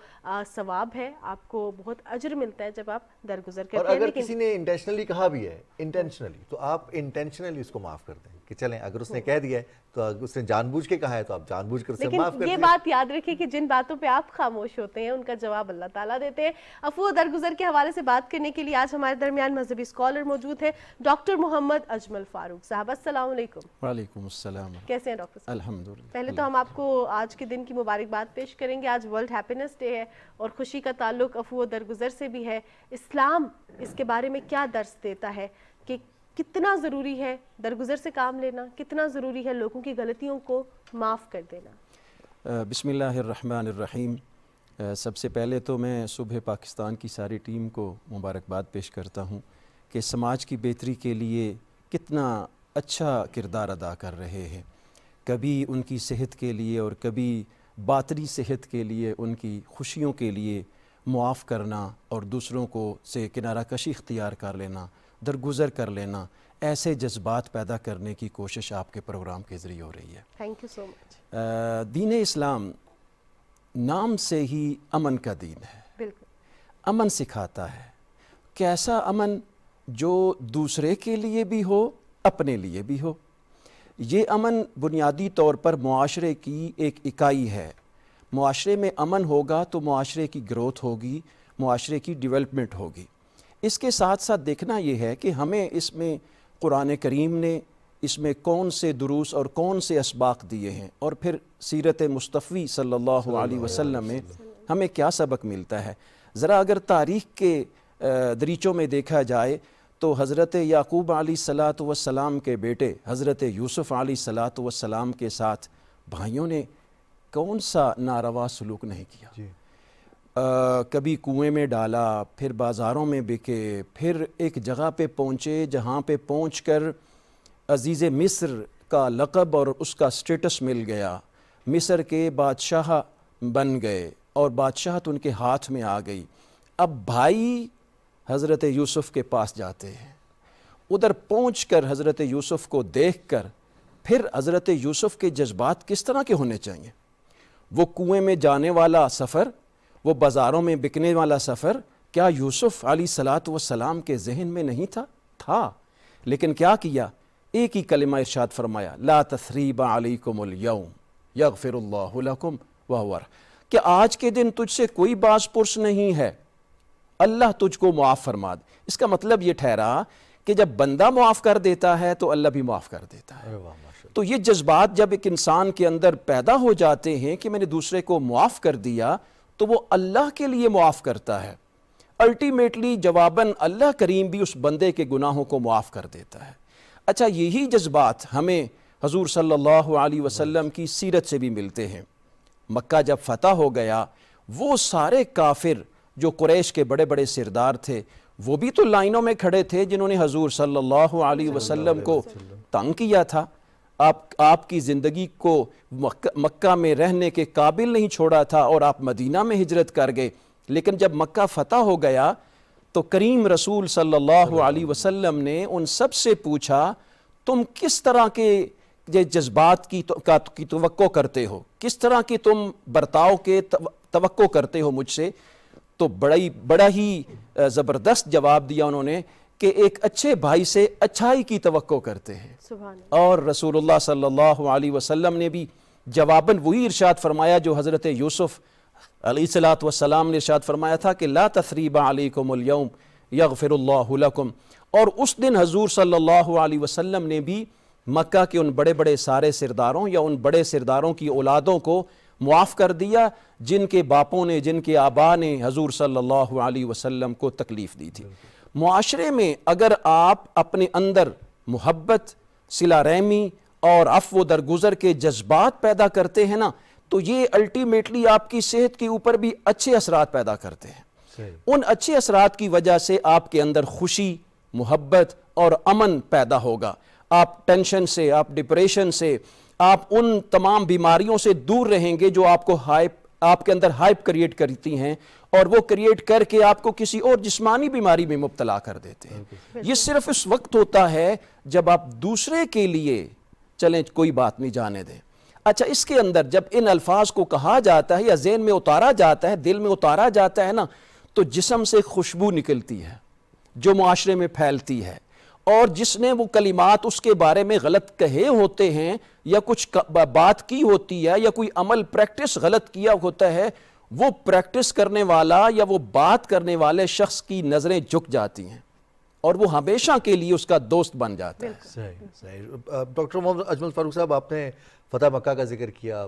ثواب ہے، آپ کو بہت اجر ملتا ہے جب آپ درگزر کرتے ہیں۔ اور اگر کسی نے انٹینشنلی کہا بھی ہے، انٹینشنلی، تو آپ انٹینشنلی اس کو معاف کر دیں کہ چلیں اگر اس نے کہہ دیا ہے تو اس نے جان بوجھ کے کہا ہے تو آپ جان بوجھ کر سے معاف کر دیں۔ یہ بات یاد رکھیں کہ جن باتوں پہ آپ خاموش ہوتے ہیں ان کا جواب اللہ تعالیٰ دیتے ہیں۔ عفو و درگزر کے حوالے سے بات کرنے کے لیے آج ہمارے درمیان مذہبی اسکالر موجود ہے ڈاکٹر محمد اجمل فاروق صاحب۔ السلام علیکم۔ وعلیکم السلام۔ کیسے ہیں ڈاکٹر صاحب؟ الحمدللہ۔ پہلے تو ہم آپ کو آج کے دن کی مبارکباد پیش کریں گے۔ آج ورلڈ ہیپینس ڈے ہے اور خوشی کا تعلق عفو و درگزر سے بھی ہے۔ اسلام اس کے بارے میں کیا درس دیتا ہے کہ کتنا ضروری ہے درگزر سے کام لینا، کتنا ضروری ہے لوگوں کی غلطیوں کو معاف کر دینا؟ بسم اللہ الرحمن الرحیم۔ سب سے پہلے تو میں صبح پاکستان کی ساری ٹیم کو مبارکباد پیش کرتا ہوں کہ سماج کی بہتری کے لیے کتنا اچھا کردار ادا کر رہے ہیں۔ کبھی ان کی صحت کے لیے اور کبھی باطنی صحت کے لیے، ان کی خوشیوں کے لیے معاف کرنا اور دوسروں کو سے کنارہ کشی اختیار کر لینا، درگزر کر لینا، ایسے جذبات پیدا کرنے کی کوشش آپ کے پروگرام کے ذریعے ہو رہی ہے. تھینک یو سو مچ. دین اسلام نام سے ہی امن کا دین ہے. بالکل. امن سکھاتا ہے. کیسا امن؟ جو دوسرے کے لیے بھی ہو، اپنے لیے بھی ہو. یہ امن بنیادی طور پر معاشرے کی ایک اکائی ہے. معاشرے میں امن ہوگا تو معاشرے کی گروتھ ہوگی، معاشرے کی ڈیولپمنٹ ہوگی. اس کے ساتھ ساتھ دیکھنا یہ ہے کہ ہمیں اس میں قرآن کریم نے اس میں کون سے دروس اور کون سے اسباق دیے ہیں، اور پھر سیرت مصطفی صلی اللہ علیہ وسلم میں ہمیں کیا سبق ملتا ہے. ذرا اگر تاریخ کے دریچوں میں دیکھا جائے تو حضرت یعقوب علیہ الصلاۃ والسلام کے بیٹے حضرت یوسف علیہ الصلاۃ والسلام کے ساتھ بھائیوں نے کون سا ناروا سلوک نہیں کیا. کبھی کنویں میں ڈالا، پھر بازاروں میں بکے، پھر ایک جگہ پہ پہنچے جہاں پہ پہنچ کر عزیز مصر کا لقب اور اس کا سٹیٹس مل گیا. مصر کے بادشاہ بن گئے اور بادشاہت ان کے ہاتھ میں آ گئی. اب بھائی حضرت یوسف کے پاس جاتے ہیں. ادھر پہنچ کر حضرت یوسف کو دیکھ کر پھر حضرت یوسف کے جذبات کس طرح کے ہونے چاہیے؟ وہ کنویں میں جانے والا سفر، وہ بازاروں میں بکنے والا سفر، کیا یوسف علیہ الصلاۃ والسلام کے ذہن میں نہیں تھا؟ لیکن کیا کیا؟ ایک ہی کلمہ ارشاد فرمایا، لا تثریب علیکم الیوم یغفر اللہ لکم وہو کہ آج کے دن تجھ سے کوئی باز پرس نہیں ہے، اللہ تجھ کو معاف فرما دے. اس کا مطلب یہ ٹھہرا کہ جب بندہ معاف کر دیتا ہے تو اللہ بھی معاف کر دیتا ہے. تو یہ جذبات جب ایک انسان کے اندر پیدا ہو جاتے ہیں کہ میں نے دوسرے کو معاف کر دیا تو وہ اللہ کے لیے معاف کرتا ہے. الٹیمیٹلی جواباً اللہ کریم بھی اس بندے کے گناہوں کو معاف کر دیتا ہے. اچھا، یہی جذبات ہمیں حضور صلی اللہ علیہ وسلم کی سیرت سے بھی ملتے ہیں. مکہ جب فتح ہو گیا، وہ سارے کافر جو قریش کے بڑے بڑے سردار تھے وہ بھی تو لائنوں میں کھڑے تھے جنہوں نے حضور صلی اللہ علیہ وسلم کو تنگ کیا تھا. آپ کی زندگی کو مکہ میں رہنے کے قابل نہیں چھوڑا تھا اور آپ مدینہ میں ہجرت کر گئے. لیکن جب مکہ فتح ہو گیا تو کریم رسول صلی اللہ علیہ وسلم نے ان سب سے پوچھا، تم کس طرح کے جذبات کی توقع کرتے ہو، کس طرح کی تم برتاؤ کے توقع کرتے ہو مجھ سے؟ تو بڑا ہی زبردست جواب دیا انہوں نے کہ ایک اچھے بھائی سے اچھائی کی توقع کرتے ہیں. اور رسول اللہ صلی اللہ علیہ وسلم نے بھی جواباً وہی ارشاد فرمایا جو حضرت یوسف علیہ السلام نے ارشاد فرمایا تھا کہ لا تثریب علیکم الیوم یغفر اللہ لکم. اور اس دن حضور صلی اللہ علیہ وسلم نے بھی مکہ کے ان بڑے بڑے سارے سرداروں یا ان بڑے سرداروں کی اولادوں کو معاف کر دیا جن کے باپوں نے، جن کے آبا نے حضور صلی اللہ علیہ وسلم کو تکلیف دی تھی. معاشرے میں اگر آپ اپنے اندر محبت، صلہ رحمی اور عفو درگزر کے جذبات پیدا کرتے ہیں نا تو یہ الٹیمیٹلی آپ کی صحت کے اوپر بھی اچھے اثرات پیدا کرتے ہیں. ان اچھے اثرات کی وجہ سے آپ کے اندر خوشی، محبت اور امن پیدا ہوگا. آپ ٹینشن سے، آپ ڈپریشن سے، آپ ان تمام بیماریوں سے دور رہیں گے جو آپ کے اندر ہائپ کریٹ کرتی ہیں اور وہ کریٹ کر کے آپ کو کسی اور جسمانی بیماری میں مبتلا کر دیتے ہیں. یہ صرف اس وقت ہوتا ہے جب آپ دوسرے کے لیے چلیں کوئی بات نہیں جانے دیں. اچھا، اس کے اندر جب ان الفاظ کو کہا جاتا ہے یا ذہن میں اتارا جاتا ہے، دل میں اتارا جاتا ہے نا تو جسم سے خوشبو نکلتی ہے جو معاشرے میں پھیلتی ہے. اور جس نے وہ کلمات اس کے بارے میں غلط کہے ہوتے ہیں یا کچھ بات کی ہوتی ہے یا کوئی عمل پریکٹس غلط کیا ہوتا ہے، وہ پریکٹس کرنے والا یا وہ بات کرنے والے شخص کی نظریں جھک جاتی ہیں اور وہ ہمیشہ کے لیے اس کا دوست بن جاتا ہے. صحیح. ڈاکٹر محمد اجمل فاروق صاحب، آپ نے فتح مکہ کا ذکر کیا.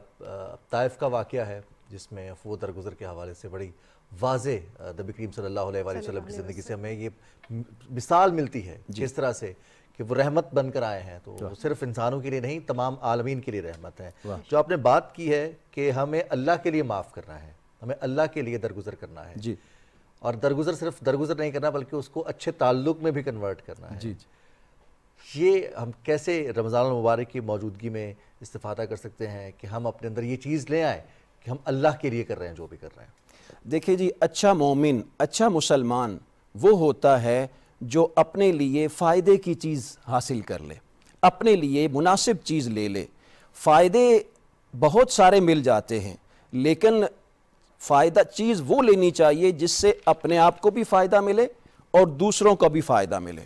طائف کا واقعہ ہے جس میں عفو درگزر کے حوالے سے بڑی واضح نبی کریم صلی اللہ علیہ وسلم کی زندگی سے ہمیں یہ مثال ملتی ہے کس طرح سے کہ وہ رحمت بن کر آئے ہیں. تو وہ صرف انسانوں کے لیے نہیں، تمام عالمین کے لیے رحمت ہے. جو آپ نے بات کی ہے کہ ہمیں اللہ کے لیے معاف کرنا ہے، ہمیں اللہ کے لیے درگزر کرنا ہے. جی. اور درگزر صرف درگزر نہیں کرنا بلکہ اس کو اچھے تعلق میں بھی کنورٹ کرنا ہے. جی. یہ ہم کیسے رمضان المبارک کی موجودگی میں استفادہ کر سکتے ہیں کہ ہم اپنے اندر یہ چیز لے آئیں کہ ہم اللہ کے لیے کر رہے ہیں جو بھی کر رہے ہیں؟ دیکھیں جی، اچھا مومن، اچھا مسلمان وہ ہوتا ہے جو اپنے لیے فائدے کی چیز حاصل کر لے، اپنے لیے مناسب چیز لے لے۔ فائدے بہت سارے مل جاتے ہیں، لیکن فائدہ چیز وہ لینی چاہیے جس سے اپنے آپ کو بھی فائدہ ملے اور دوسروں کو بھی فائدہ ملے۔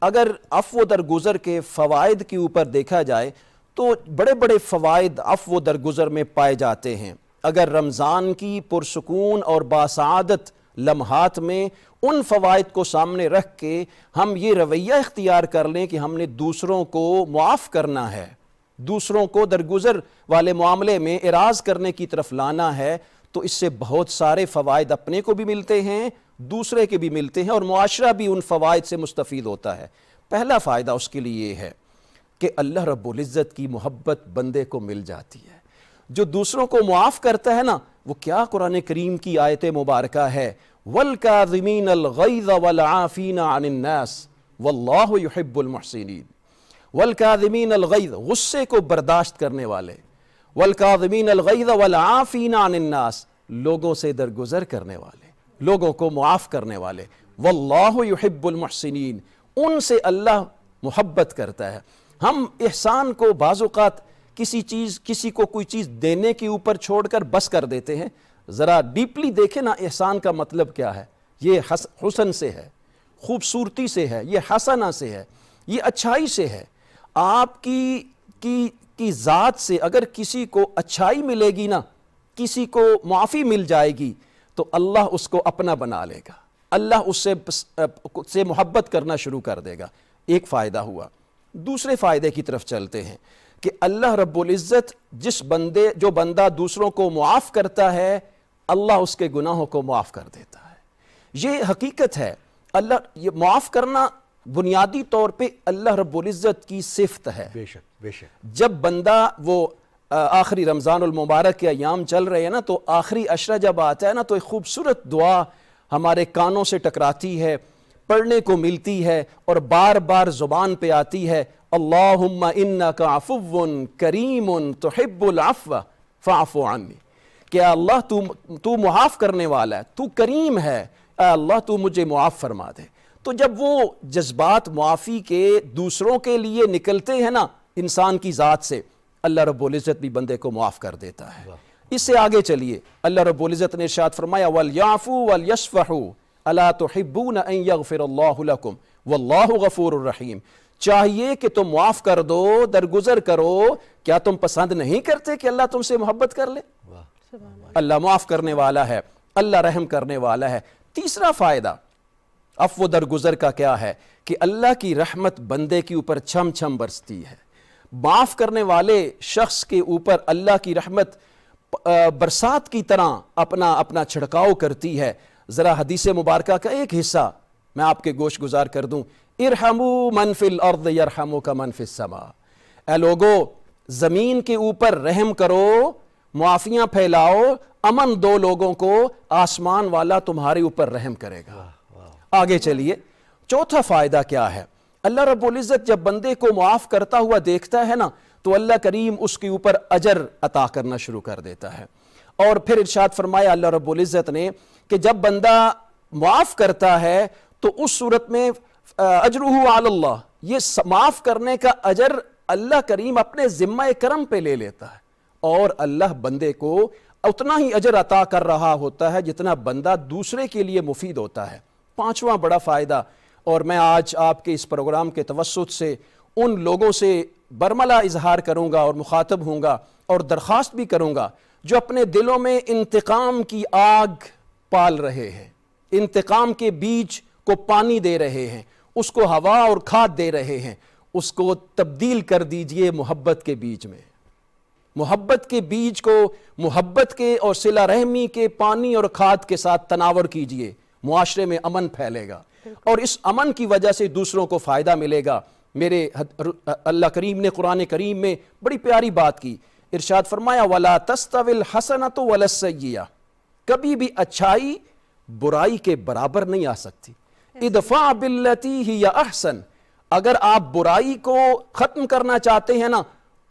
اگر عفو درگزر کے فوائد کے اوپر دیکھا جائے تو بڑے بڑے فوائد عفو درگزر میں پائے جاتے ہیں۔ اگر رمضان کی پرسکون اور باسعادت لمحات میں ان فوائد کو سامنے رکھ کے ہم یہ رویہ اختیار کر لیں کہ ہم نے دوسروں کو معاف کرنا ہے، دوسروں کو درگزر والے معاملے میں اعراض کرنے کی طرف لانا ہے، تو اس سے بہت سارے فوائد اپنے کو بھی ملتے ہیں، دوسرے کے بھی ملتے ہیں، اور معاشرہ بھی ان فوائد سے مستفید ہوتا ہے۔ پہلا فائدہ اس کے لیے یہ ہے کہ اللہ رب العزت کی محبت بندے کو مل جاتی ہے۔ جو دوسروں کو معاف کرتا ہے نا، وہ کیا قرآن کریم کی آیت مبارکہ ہے، وَالْكَاظِمِينَ الْغَيْظَ وَالْعَافِينَ عَنِ النَّاسِ وَاللَّهُ يُحِبُّ الْمُحْسِنِينَ۔ وَالْكَاظِمِينَ الْغَيْظَ، غصے کو برداشت کرنے والے، وَالْكَاظِمِينَ الْغَيْظَ وَالْعَافِينَ عَنِ النَّاسِ، لوگوں سے درگزر کرنے والے، لوگوں کو معاف کرنے والے، وَاللَّهُ يُحِبُّ الْمُحْسِنِينَ، ان سے اللہ محبت کرتا ہے۔ ہم احسان کو بعض اوقات کسی کو کوئی چیز دینے کے اوپر چھوڑ کر بس کر دیتے ہیں۔ ذرا ڈیپلی دیکھیں نا، احسان کا مطلب کیا ہے؟ یہ حسن سے ہے، خوبصورتی سے ہے، یہ حسنہ سے ہے، یہ اچھائی سے ہے۔ آپ کی ذات سے اگر کسی کو اچھائی ملے گی نا، کسی کو معافی مل جائے گی، تو اللہ اس کو اپنا بنا لے گا، اللہ اس سے محبت کرنا شروع کر دے گا۔ ایک فائدہ ہوا۔ دوسرے فائدے کی طرف چلتے ہیں کہ اللہ رب العزت جو بندہ دوسروں کو معاف کرتا ہے، اللہ اس کے گناہوں کو معاف کر دیتا ہے۔ یہ حقیقت ہے، یہ معاف کرنا بنیادی طور پہ اللہ رب العزت کی صفت ہے۔ بے شک بے شک۔ جب بندہ وہ آخری رمضان المبارک کے ایام چل رہے ہیں نا، تو آخری عشرہ جب آتا ہے نا، تو ایک خوبصورت دعا ہمارے کانوں سے ٹکراتی ہے، پڑھنے کو ملتی ہے، اور بار بار زبان پہ آتی ہے، اللہم انک عفو کریم تحب العفو فاعف عنی، کہ اللہ تو معاف کرنے والا ہے، تو کریم ہے، اے اللہ تو مجھے معاف فرما دے۔ تو جب وہ جذبات معافی کے دوسروں کے لیے نکلتے ہیں نا انسان کی ذات سے، اللہ رب العزت بھی بندے کو معاف کر دیتا ہے۔ اس سے آگے چلیے، اللہ رب العزت نے ارشاد فرمایا وَلْيَعْفُوا وَلْيَصْفَحُوا أَلَا تُحِبُّونَ أَن يَغْفِرَ اللَّهُ لَكُمْ وَاللَّهُ غَفُورٌ رَحِيمٌ، چاہیے کہ تم معاف کر دو، درگزر کرو، کیا تم پسند نہیں کرتے کہ اللہ تم سے محبت کر لے؟ اللہ معاف کرنے والا ہے، اللہ رحم کرنے والا ہے۔ تیسرا فائدہ عفو درگزر کا کیا ہے کہ اللہ کی رحمت بندے کے اوپر چھم چھم برستی ہے۔ معاف کرنے والے شخص کے اوپر اللہ کی رحمت برسات کی طرح اپنا چھڑکاؤ کرتی ہے۔ ذرا حدیث مبارکہ کا ایک حصہ میں آپ کے گوش گزار کر دوں، ارحموا من فی الارض یرحمک من فی السماء، اے لوگو زمین کے اوپر رحم کرو، معافیاں پھیلاؤ، امن دو لوگوں کو، آسمان والا تمہارے اوپر رحم کرے گا۔ آگے چلیے، چوتھا فائدہ کیا ہے؟ اللہ رب العزت جب بندے کو معاف کرتا ہوا دیکھتا ہے نا، تو اللہ کریم اس کے اوپر اجر عطا کرنا شروع کر دیتا ہے۔ اور پھر ارشاد فرمایا اللہ رب العزت نے کہ جب بندہ معاف کرتا ہے تو اس صورت میں اجرہ علی اللہ، یہ معاف کرنے کا اجر اللہ کریم اپنے ذمہ کرم پہ لے لیتا ہے، اور اللہ بندے کو اتنا ہی اجر عطا کر رہا ہوتا ہے جتنا بندہ دوسرے کے لیے مفید ہوتا ہے۔ پانچواں بڑا فائدہ، اور میں آج آپ کے اس پروگرام کے توسط سے ان لوگوں سے برملا اظہار کروں گا اور مخاطب ہوں گا اور درخواست بھی کروں گا جو اپنے دلوں میں انتقام کی آگ پال رہے ہیں، انتقام کے بیج کو پانی دے رہے ہیں، اس کو ہوا اور کھاد دے رہے ہیں، اس کو تبدیل کر دیجئے محبت کے بیج میں۔ محبت کے بیج کو محبت کے اور صلہ رحمی کے پانی اور کھاد کے ساتھ تناور کیجئے، معاشرے میں امن پھیلے گا، اور اس امن کی وجہ سے دوسروں کو فائدہ ملے گا۔ میرے اللہ کریم نے قرآن کریم میں بڑی پیاری بات کی، ارشاد فرمایا وَلَا تَسْتَوِي الْحَسَنَةُ وَلَا السَّيِّئَةُ، کبھی بھی اچھائی برائی کے برابر نہیں آ سکتی۔ ادفع باللتی ہی احسن، اگر آپ برائی کو ختم کرنا چاہتے ہیں نا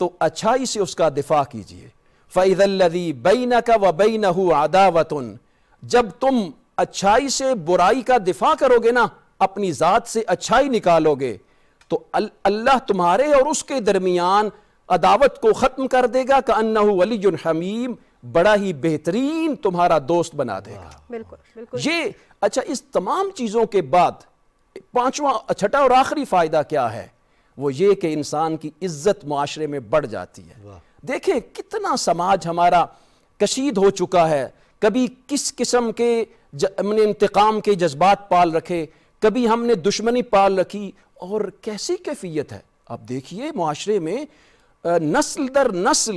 تو اچھائی سے اس کا دفاع کیجئے۔ فَإِذَا الَّذِي بَيْنَكَ وَبَيْنَهُ عَدَاوَةٌ، جب تم اچھائی سے برائی کا دفاع کرو گے نا، اپنی ذات سے اچھائی نکالو گے تو اللہ تمہارے اور اس کے درمیان عداوت کو ختم کر دے گا، کأنہ ولی حمیم، بڑا ہی بہترین تمہارا دوست بنا دے گا۔ بالکل بالکل۔ یہ اچھا، اس تمام چیزوں کے بعد پانچواں چھٹا اور آخری فائدہ کیا ہے؟ وہ یہ کہ انسان کی عزت معاشرے میں بڑھ جاتی ہے۔ دیکھیں کتنا سماج ہمارا کشید ہو چکا ہے، کبھی کس قسم کے ہم نے انتقام کے جذبات پال رکھے، کبھی ہم نے دشمنی پال رکھی، اور کیسی کیفیت ہے۔ اب دیکھیے معاشرے میں نسل در نسل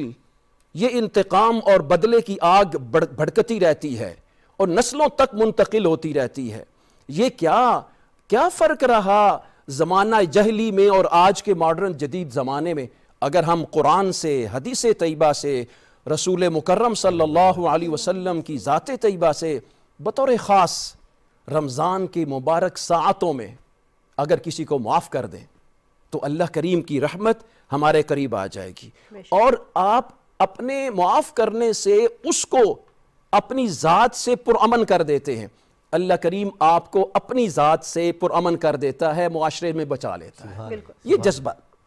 یہ انتقام اور بدلے کی آگ بھڑکتی رہتی ہے اور نسلوں تک منتقل ہوتی رہتی ہے۔ یہ کیا فرق رہا زمانہ جہلی میں اور آج کے ماڈرن جدید زمانے میں؟ اگر ہم قرآن سے، حدیث طیبہ سے، رسول مکرم صلی اللہ علیہ وسلم کی ذات طیبہ سے بطور خاص رمضان کی مبارک ساعتوں میں اگر کسی کو معاف کر دیں تو اللہ کریم کی رحمت ہمارے قریب آ جائے گی، اور آپ اپنے معاف کرنے سے اس کو اپنی ذات سے پرامن کر دیتے ہیں۔ اللہ کریم آپ کو اپنی ذات سے پرامن کر دیتا ہے، معاشرے میں بچا لیتا ہے۔ یہ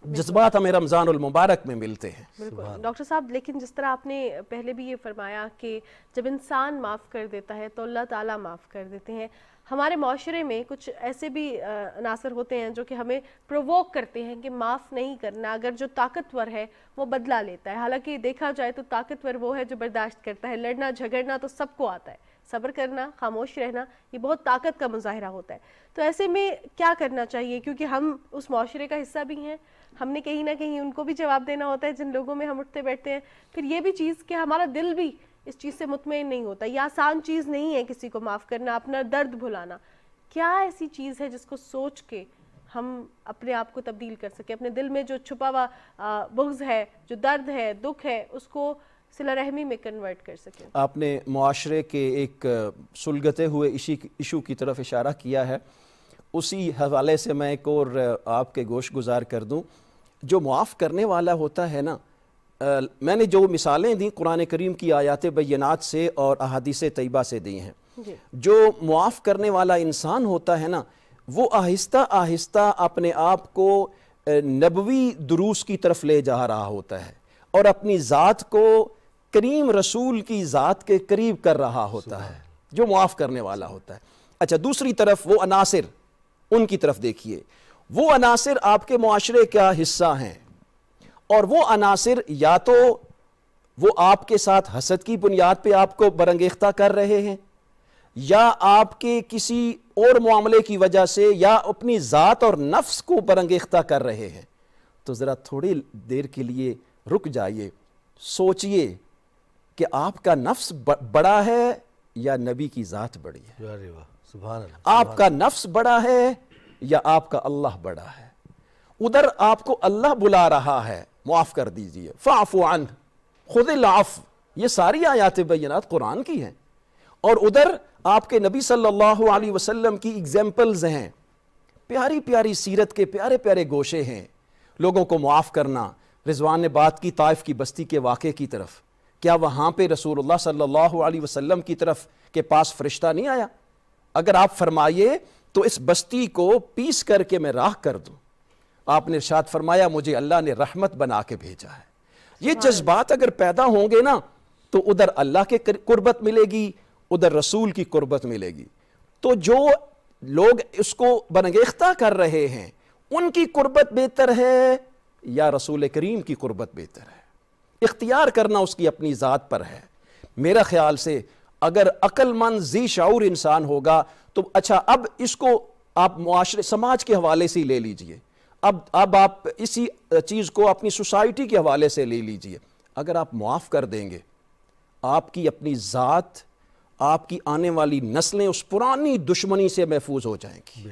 جذبات ہمیں رمضان المبارک میں ملتے ہیں۔ بالکل ڈاکٹر صاحب، لیکن جس طرح آپ نے پہلے بھی یہ فرمایا کہ جب انسان معاف کر دیتا ہے تو اللہ تعالیٰ معاف کر دیتے ہیں، ہمارے معاشرے میں کچھ ایسے بھی عناصر ہوتے ہیں جو کہ ہمیں پرووک کرتے ہیں کہ معاف نہیں کرنا۔ اگر جو طاقتور ہے وہ بدلہ لیتا ہے، حالانکہ دیکھا جائے تو طاقتور وہ ہے جو برداشت کرتا ہے، لڑنا جھگڑنا تو سب کو آتا ہے، صبر کرنا، خاموش رہنا یہ بہت طاقت کا مظاہرہ ہوتا ہے۔ تو ایسے میں کیا کرنا چاہیے؟ کیونکہ ہم اس معاشرے کا حصہ بھی ہیں، ہم نے کہیں نہ کہیں ان کو بھی جواب دینا ہوتا ہے جن لوگوں میں ہم اٹھتے بیٹھتے ہیں۔ پھر یہ بھی چیز کہ ہمارا دل بھی اس چیز سے مطمئن نہیں ہوتا، یہ آسان چیز نہیں ہے کسی کو معاف کرنا، اپنا درد بھلانا۔ کیا ایسی چیز ہے جس کو سوچ کے ہم اپنے آپ کو تبدیل کر سکیں، اپنے دل میں جو چھپا ہوا بغض ہے، جو درد ہے، دکھ ہے، اس کو صلہ رحمی میں کنورٹ کر سکیں؟ آپ نے معاشرے کے ایک سلگتے ہوئے ایشو کی طرف اشارہ کیا ہے، اسی حوالے سے میں ایک اور آپ کے گوش گزار کر دوں۔ جو معاف کرنے والا ہوتا ہے نا، میں نے جو مثالیں دیں قرآن کریم کی آیات بینات سے اور احادیث طیبہ سے دی ہیں، جو معاف کرنے والا انسان ہوتا ہے نا، وہ آہستہ آہستہ اپنے آپ کو نبوی دروس کی طرف لے جا رہا ہوتا ہے اور اپنی ذات کو کریم رسول کی ذات کے قریب کر رہا ہوتا ہے، جو معاف کرنے والا ہوتا ہے۔ اچھا، دوسری طرف وہ عناصر، ان کی طرف دیکھیے، وہ عناصر آپ کے معاشرے کا حصہ ہیں، اور وہ عناصر یا تو وہ آپ کے ساتھ حسد کی بنیاد پہ آپ کو برانگیختہ کر رہے ہیں، یا آپ کے کسی اور معاملے کی وجہ سے، یا اپنی ذات اور نفس کو برانگیختہ کر رہے ہیں، تو ذرا تھوڑی دیر کے لیے رک جائیے، سوچئے کہ آپ کا نفس بڑا ہے یا نبی کی ذات بڑی ہے؟ سبحان اللہ۔ آپ کا نفس بڑا ہے یا آپ کا اللہ بڑا ہے؟ ادھر آپ کو اللہ بلا رہا ہے معاف کر دیجئے، فاعف عنہ، خذ العفو، یہ ساری آیات بینات قرآن کی ہیں، اور ادھر آپ کے نبی صلی اللہ علیہ وسلم کی ایگزامپلز ہیں، پیاری پیاری سیرت کے پیارے پیارے گوشے ہیں، لوگوں کو معاف کرنا۔ رضوان نے بات کی طائف کی بستی کے واقعے کی طرف، کیا وہاں پہ رسول اللہ صلی اللہ علیہ وسلم کی طرف کے پاس فرشتہ نہیں آیا؟ اگر آپ فرمائیے تو اس بستی کو پیس کر کے میں راہ کر دوں، آپ نے ارشاد فرمایا مجھے اللہ نے رحمت بنا کے بھیجا ہے۔ یہ جذبات اگر پیدا ہوں گے نا تو ادھر اللہ کے قربت ملے گی، ادھر رسول کی قربت ملے گی۔ تو جو لوگ اس کو برانگیختہ کر رہے ہیں، ان کی قربت بہتر ہے یا رسول کریم کی قربت بہتر ہے؟ اختیار کرنا اس کی اپنی ذات پر ہے۔ میرا خیال سے اگر عقل مند ذی شعور انسان ہوگا تو اچھا، اب اس کو آپ معاشرے سماج کے حوالے سے لے لیجئے، اب آپ اسی چیز کو اپنی سوسائٹی کے حوالے سے لے لیجئے۔ اگر آپ معاف کر دیں گے، آپ کی اپنی ذات، آپ کی آنے والی نسلیں اس پرانی دشمنی سے محفوظ ہو جائیں گی۔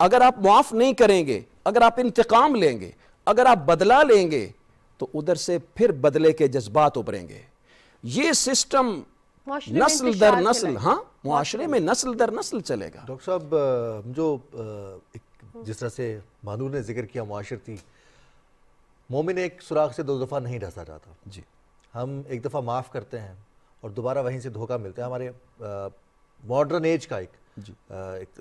اگر آپ معاف نہیں کریں گے، اگر آپ انتقام لیں گے، اگر آپ بدلہ لیں گے، تو ادھر سے پھر بدلے کے جذبات ابھریں گے۔ یہ سسٹم نسل در نسل، ہاں معاشرے میں نسل در نسل چلے گا۔ ڈاکٹر صاحب، جو جس طرح سے مانور نے ذکر کیا، معاشرتی مومن ایک سراغ سے 2 دفعہ نہیں ڈھسا جاتا۔ جی، ہم ایک دفعہ معاف کرتے ہیں اور دوبارہ وہیں سے دھوکہ ملتا ہے۔ ہمارے ماڈرن ایج کا ایک